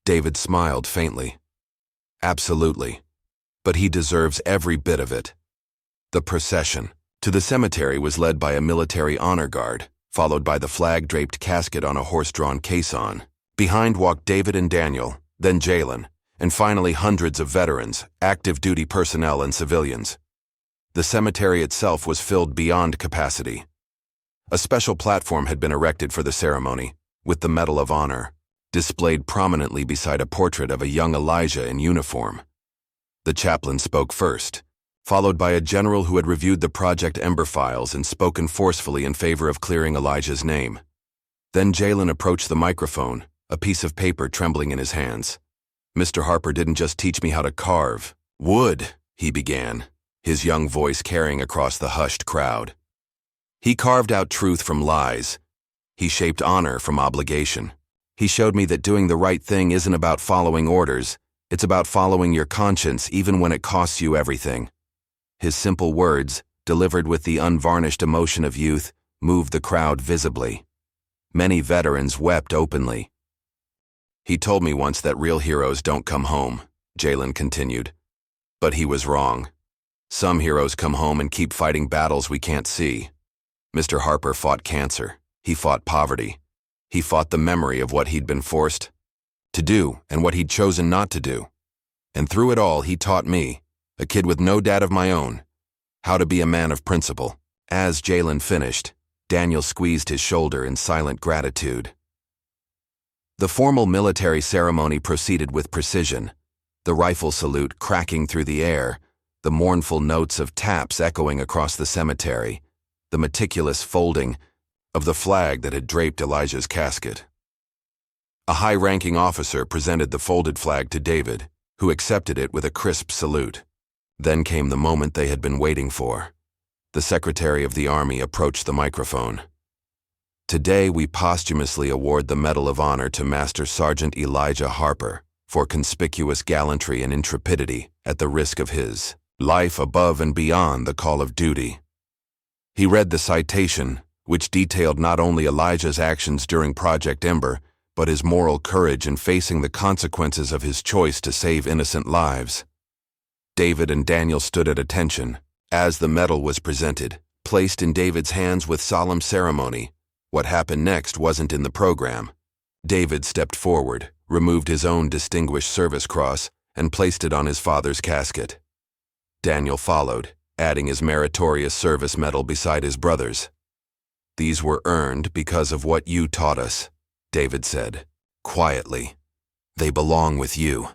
A: David smiled faintly. Absolutely. But he deserves every bit of it. The procession to the cemetery was led by a military honor guard, followed by the flag-draped casket on a horse-drawn caisson. Behind walked David and Daniel, then Jalen, and finally hundreds of veterans, active duty personnel and civilians. The cemetery itself was filled beyond capacity. A special platform had been erected for the ceremony, with the Medal of Honor, displayed prominently beside a portrait of a young Elijah in uniform. The chaplain spoke first, followed by a general who had reviewed the Project Ember files and spoken forcefully in favor of clearing Elijah's name. Then Jalen approached the microphone, a piece of paper trembling in his hands. "Mr. Harper didn't just teach me how to carve wood," he began, his young voice carrying across the hushed crowd. "He carved out truth from lies. He shaped honor from obligation. He showed me that doing the right thing isn't about following orders. It's about following your conscience even when it costs you everything." His simple words, delivered with the unvarnished emotion of youth, moved the crowd visibly. Many veterans wept openly. "He told me once that real heroes don't come home," Jalen continued. "But he was wrong. Some heroes come home and keep fighting battles we can't see. Mr. Harper fought cancer. He fought poverty. He fought the memory of what he'd been forced to do and what he'd chosen not to do. And through it all, he taught me, a kid with no dad of my own, how to be a man of principle." As Jalen finished, Daniel squeezed his shoulder in silent gratitude. The formal military ceremony proceeded with precision, the rifle salute cracking through the air, the mournful notes of taps echoing across the cemetery, the meticulous folding of the flag that had draped Elijah's casket. A high-ranking officer presented the folded flag to David, who accepted it with a crisp salute. Then came the moment they had been waiting for. The Secretary of the Army approached the microphone. "Today we posthumously award the Medal of Honor to Master Sergeant Elijah Harper for conspicuous gallantry and intrepidity at the risk of his life above and beyond the call of duty." He read the citation, which detailed not only Elijah's actions during Project Ember, but his moral courage in facing the consequences of his choice to save innocent lives. David and Daniel stood at attention as the medal was presented, placed in David's hands with solemn ceremony. What happened next wasn't in the program. David stepped forward, removed his own Distinguished Service Cross, and placed it on his father's casket. Daniel followed, adding his Meritorious Service Medal beside his brother's. "These were earned because of what you taught us," David said, quietly. "They belong with you."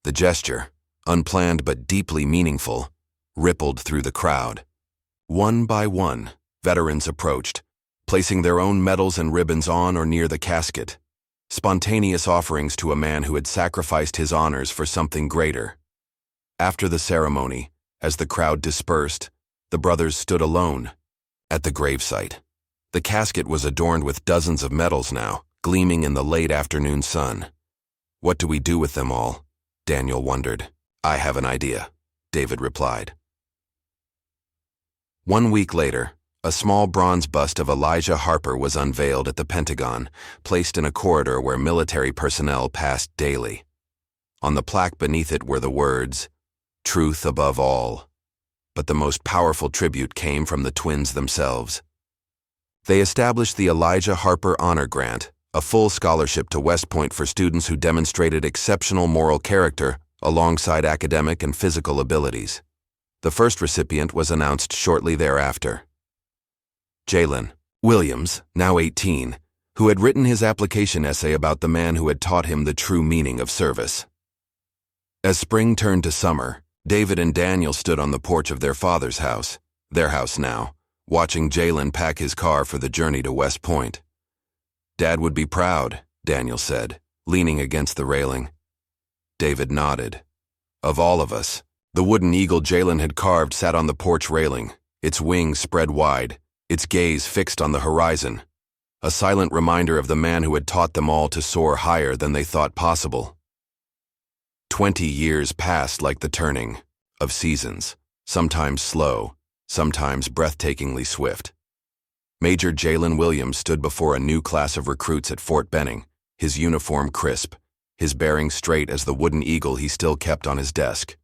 A: The gesture, unplanned but deeply meaningful, rippled through the crowd. One by one, veterans approached, placing their own medals and ribbons on or near the casket, spontaneous offerings to a man who had sacrificed his honors for something greater. After the ceremony, as the crowd dispersed, the brothers stood alone at the gravesite. The casket was adorned with dozens of medals now, gleaming in the late afternoon sun. "What do we do with them all?" Daniel wondered. "I have an idea," David replied. 1 week later, a small bronze bust of Elijah Harper was unveiled at the Pentagon, placed in a corridor where military personnel passed daily. On the plaque beneath it were the words, "Truth above all." But the most powerful tribute came from the twins themselves. They established the Elijah Harper Honor Grant, a full scholarship to West Point for students who demonstrated exceptional moral character alongside academic and physical abilities. The first recipient was announced shortly thereafter. Jalen Williams, now 18, who had written his application essay about the man who had taught him the true meaning of service. As spring turned to summer, David and Daniel stood on the porch of their father's house, their house now, watching Jalen pack his car for the journey to West Point. "Dad would be proud," Daniel said, leaning against the railing. David nodded. Of all of us, the wooden eagle Jalen had carved sat on the porch railing, its wings spread wide, its gaze fixed on the horizon, a silent reminder of the man who had taught them all to soar higher than they thought possible. 20 years passed like the turning of seasons, sometimes slow, sometimes breathtakingly swift. Major Jalen Williams stood before a new class of recruits at Fort Benning, his uniform crisp, his bearing straight as the wooden eagle he still kept on his desk.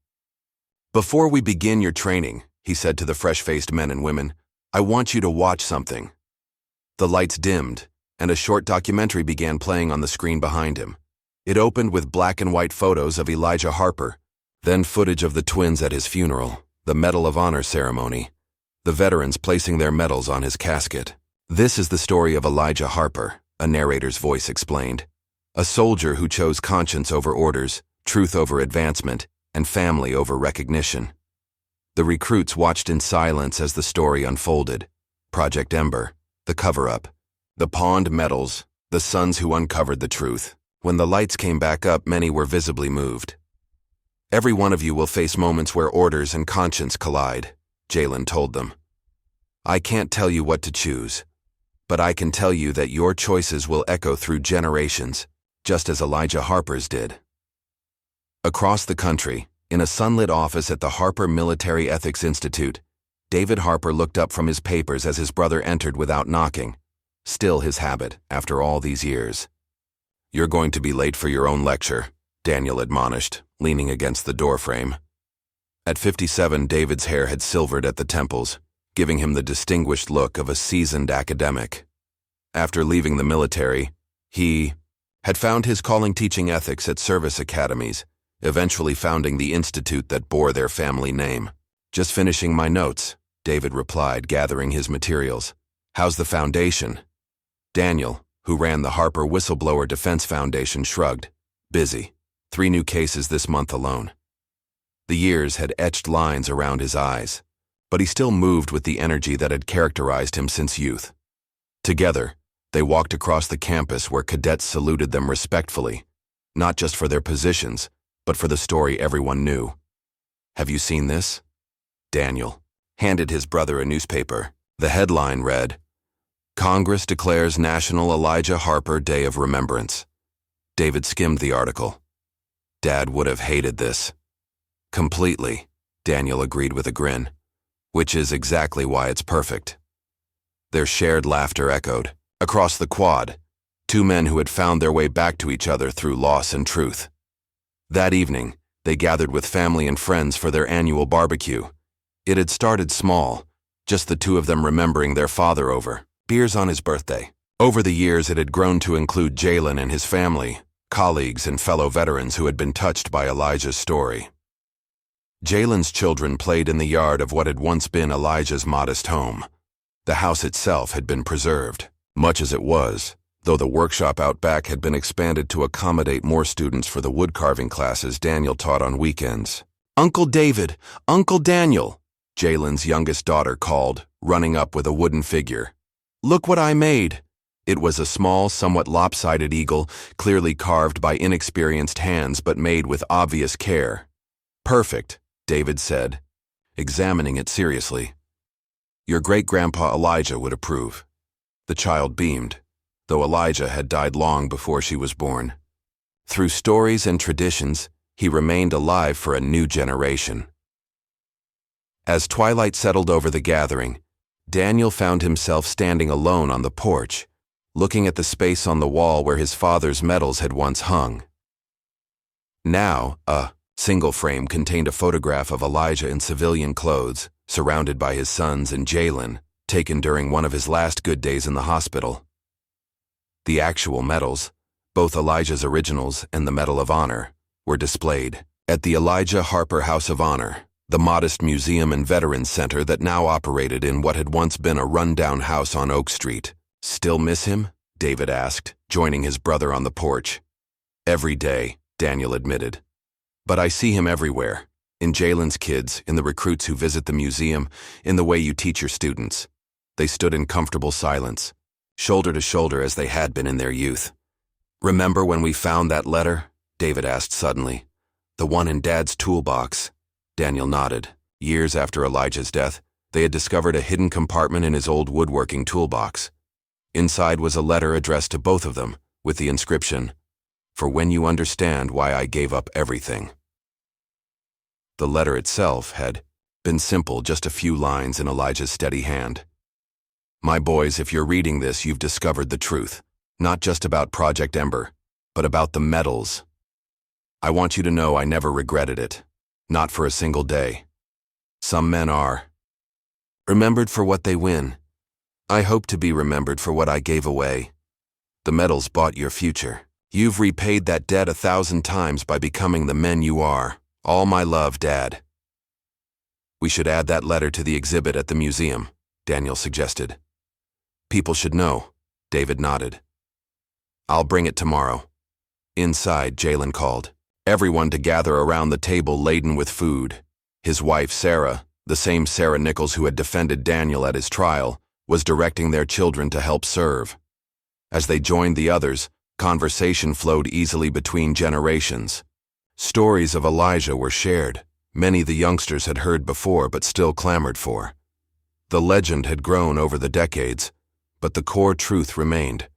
A: "Before we begin your training," he said to the fresh-faced men and women, "I want you to watch something." The lights dimmed, and a short documentary began playing on the screen behind him. It opened with black and white photos of Elijah Harper, then footage of the twins at his funeral, the Medal of Honor ceremony, the veterans placing their medals on his casket. "This is the story of Elijah Harper," a narrator's voice explained. "A soldier who chose conscience over orders, truth over advancement, and family over recognition." The recruits watched in silence as the story unfolded. Project Ember, the cover-up, the pawned medals, the sons who uncovered the truth. When the lights came back up, many were visibly moved. "Every one of you will face moments where orders and conscience collide," Jalen told them. "I can't tell you what to choose, but I can tell you that your choices will echo through generations, just as Elijah Harper's did." Across the country, in a sunlit office at the Harper Military Ethics Institute, David Harper looked up from his papers as his brother entered without knocking, still his habit after all these years. "You're going to be late for your own lecture," Daniel admonished, leaning against the doorframe. At 57, David's hair had silvered at the temples, giving him the distinguished look of a seasoned academic. After leaving the military, he had found his calling teaching ethics at service academies, eventually founding the institute that bore their family name. "Just finishing my notes," David replied, gathering his materials. "How's the foundation?" Daniel, who ran the Harper Whistleblower Defense Foundation, shrugged. "Busy. 3 new cases this month alone." The years had etched lines around his eyes, but he still moved with the energy that had characterized him since youth. Together, they walked across the campus where cadets saluted them respectfully, not just for their positions, but for the story everyone knew. "Have you seen this?" Daniel handed his brother a newspaper. The headline read, "Congress declares National Elijah Harper Day of Remembrance." David skimmed the article. "Dad would have hated this." "Completely," Daniel agreed with a grin, "which is exactly why it's perfect." Their shared laughter echoed across the quad, 2 men who had found their way back to each other through loss and truth. That evening, they gathered with family and friends for their annual barbecue. It had started small, just the 2 of them remembering their father over beers on his birthday. Over the years, it had grown to include Jalen and his family, colleagues and fellow veterans who had been touched by Elijah's story. Jalen's children played in the yard of what had once been Elijah's modest home. The house itself had been preserved, much as it was, though the workshop out back had been expanded to accommodate more students for the woodcarving classes Daniel taught on weekends. "Uncle David! Uncle Daniel!" Jalen's youngest daughter called, running up with a wooden figure. "Look what I made!" It was a small, somewhat lopsided eagle, clearly carved by inexperienced hands but made with obvious care. "Perfect," David said, examining it seriously. "Your great-grandpa Elijah would approve." The child beamed, though Elijah had died long before she was born. Through stories and traditions, he remained alive for a new generation. As twilight settled over the gathering, Daniel found himself standing alone on the porch, looking at the space on the wall where his father's medals had once hung. Now, a single frame contained a photograph of Elijah in civilian clothes, surrounded by his sons and Jalen, taken during one of his last good days in the hospital. The actual medals, both Elijah's originals and the Medal of Honor, were displayed at the Elijah Harper House of Honor, the modest museum and veterans center that now operated in what had once been a rundown house on Oak Street. "Still miss him?" David asked, joining his brother on the porch. "Every day," Daniel admitted. "But I see him everywhere. In Jalen's kids, in the recruits who visit the museum, in the way you teach your students. They stood in comfortable silence, shoulder to shoulder as they had been in their youth. "Remember when we found that letter?" David asked suddenly. "The one in Dad's toolbox." Daniel nodded. Years after Elijah's death, they had discovered a hidden compartment in his old woodworking toolbox. Inside was a letter addressed to both of them, with the inscription, "For when you understand why I gave up everything." The letter itself had been simple, just a few lines in Elijah's steady hand. "My boys, if you're reading this, you've discovered the truth. Not just about Project Ember, but about the medals. I want you to know I never regretted it. Not for a single day. Some men are remembered for what they win. I hope to be remembered for what I gave away. The medals bought your future. You've repaid that debt 1,000 times by becoming the men you are. All my love, Dad." "We should add that letter to the exhibit at the museum," Daniel suggested. "People should know." David nodded. "I'll bring it tomorrow." Inside, Jalen called everyone to gather around the table laden with food. His wife, Sarah, the same Sarah Nichols who had defended Daniel at his trial, was directing their children to help serve. As they joined the others, conversation flowed easily between generations. Stories of Elijah were shared, many the youngsters had heard before but still clamored for. The legend had grown over the decades, but the core truth remained.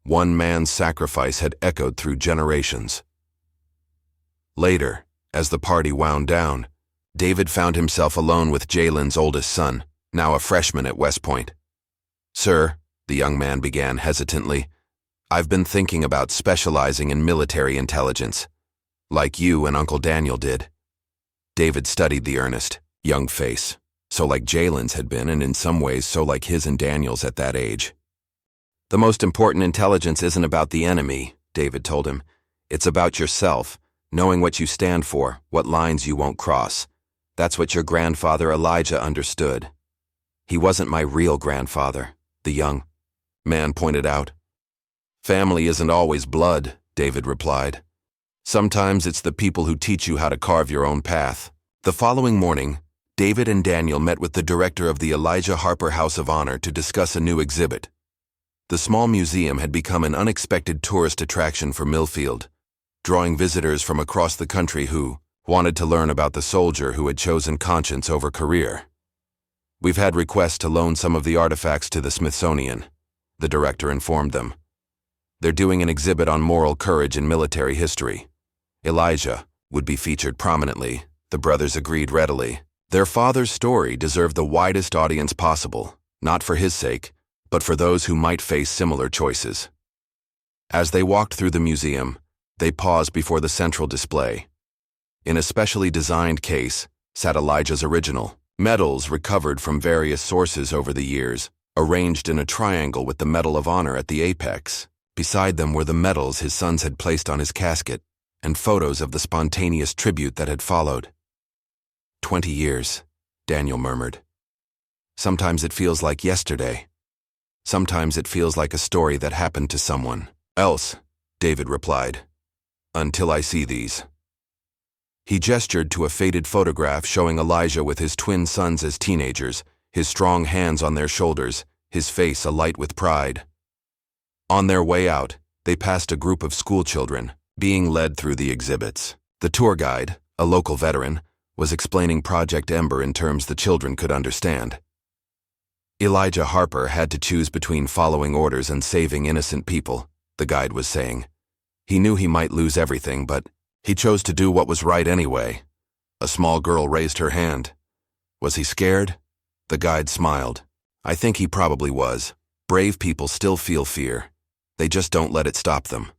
A: One man's sacrifice had echoed through generations. Later, as the party wound down, David found himself alone with Jalen's oldest son, now a freshman at West Point. "Sir," the young man began hesitantly, "I've been thinking about specializing in military intelligence, like you and Uncle Daniel did." David studied the earnest, young face, so like Jalen's had been, and in some ways so like his and Daniel's at that age. "The most important intelligence isn't about the enemy," David told him. "It's about yourself, knowing what you stand for, what lines you won't cross. That's what your grandfather Elijah understood." "He wasn't my real grandfather," the young man pointed out. "Family isn't always blood," David replied. "Sometimes it's the people who teach you how to carve your own path." The following morning, David and Daniel met with the director of the Elijah Harper House of Honor to discuss a new exhibit. The small museum had become an unexpected tourist attraction for Millfield, drawing visitors from across the country who wanted to learn about the soldier who had chosen conscience over career. "We've had requests to loan some of the artifacts to the Smithsonian," the director informed them. "They're doing an exhibit on moral courage in military history. Elijah would be featured prominently," the brothers agreed readily. Their father's story deserved the widest audience possible, not for his sake, but for those who might face similar choices. As they walked through the museum, they paused before the central display. In a specially designed case sat Elijah's original medals recovered from various sources over the years, arranged in a triangle with the Medal of Honor at the apex. Beside them were the medals his sons had placed on his casket, and photos of the spontaneous tribute that had followed. 20 years, Daniel murmured. "Sometimes it feels like yesterday. Sometimes it feels like a story that happened to someone else," David replied. "Until I see these." He gestured to a faded photograph showing Elijah with his twin sons as teenagers, his strong hands on their shoulders, his face alight with pride. On their way out, they passed a group of schoolchildren, being led through the exhibits. The tour guide, a local veteran, was explaining Project Ember in terms the children could understand. Elijah Harper had to choose between following orders and saving innocent people, the guide was saying. He knew he might lose everything, but he chose to do what was right anyway. A small girl raised her hand. Was he scared? The guide smiled. I think he probably was. Brave people still feel fear. They just don't let it stop them.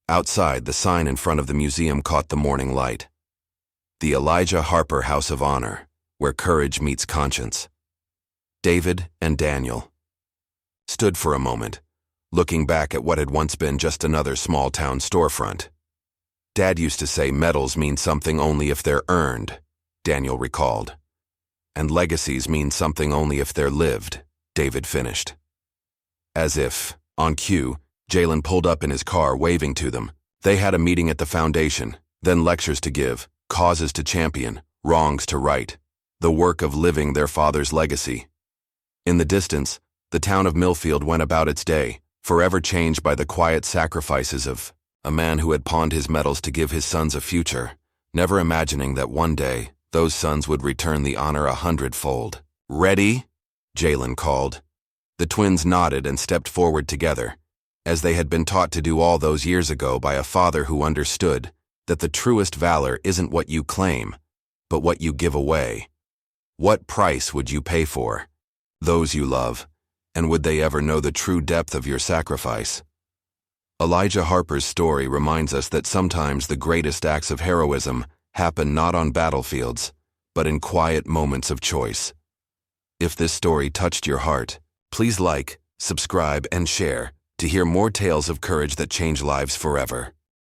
A: Outside, the sign in front of the museum caught the morning light. The Elijah Harper House of Honor, where courage meets conscience. David and Daniel stood for a moment, looking back at what had once been just another small-town storefront. Dad used to say medals mean something only if they're earned, Daniel recalled. And legacies mean something only if they're lived, David finished. As if, on cue, Jalen pulled up in his car waving to them. They had a meeting at the foundation, then lectures to give, causes to champion, wrongs to right, the work of living their father's legacy. In the distance, the town of Millfield went about its day, forever changed by the quiet sacrifices of a man who had pawned his metals to give his sons a future, never imagining that one day those sons would return the honor 100-fold. "Ready?" Jalen called. The twins nodded and stepped forward together, as they had been taught to do all those years ago by a father who understood that the truest valor isn't what you claim, but what you give away. What price would you pay for those you love, and would they ever know the true depth of your sacrifice? Elijah Harper's story reminds us that sometimes the greatest acts of heroism happen not on battlefields, but in quiet moments of choice. If this story touched your heart, please like, subscribe, and share to hear more tales of courage that change lives forever.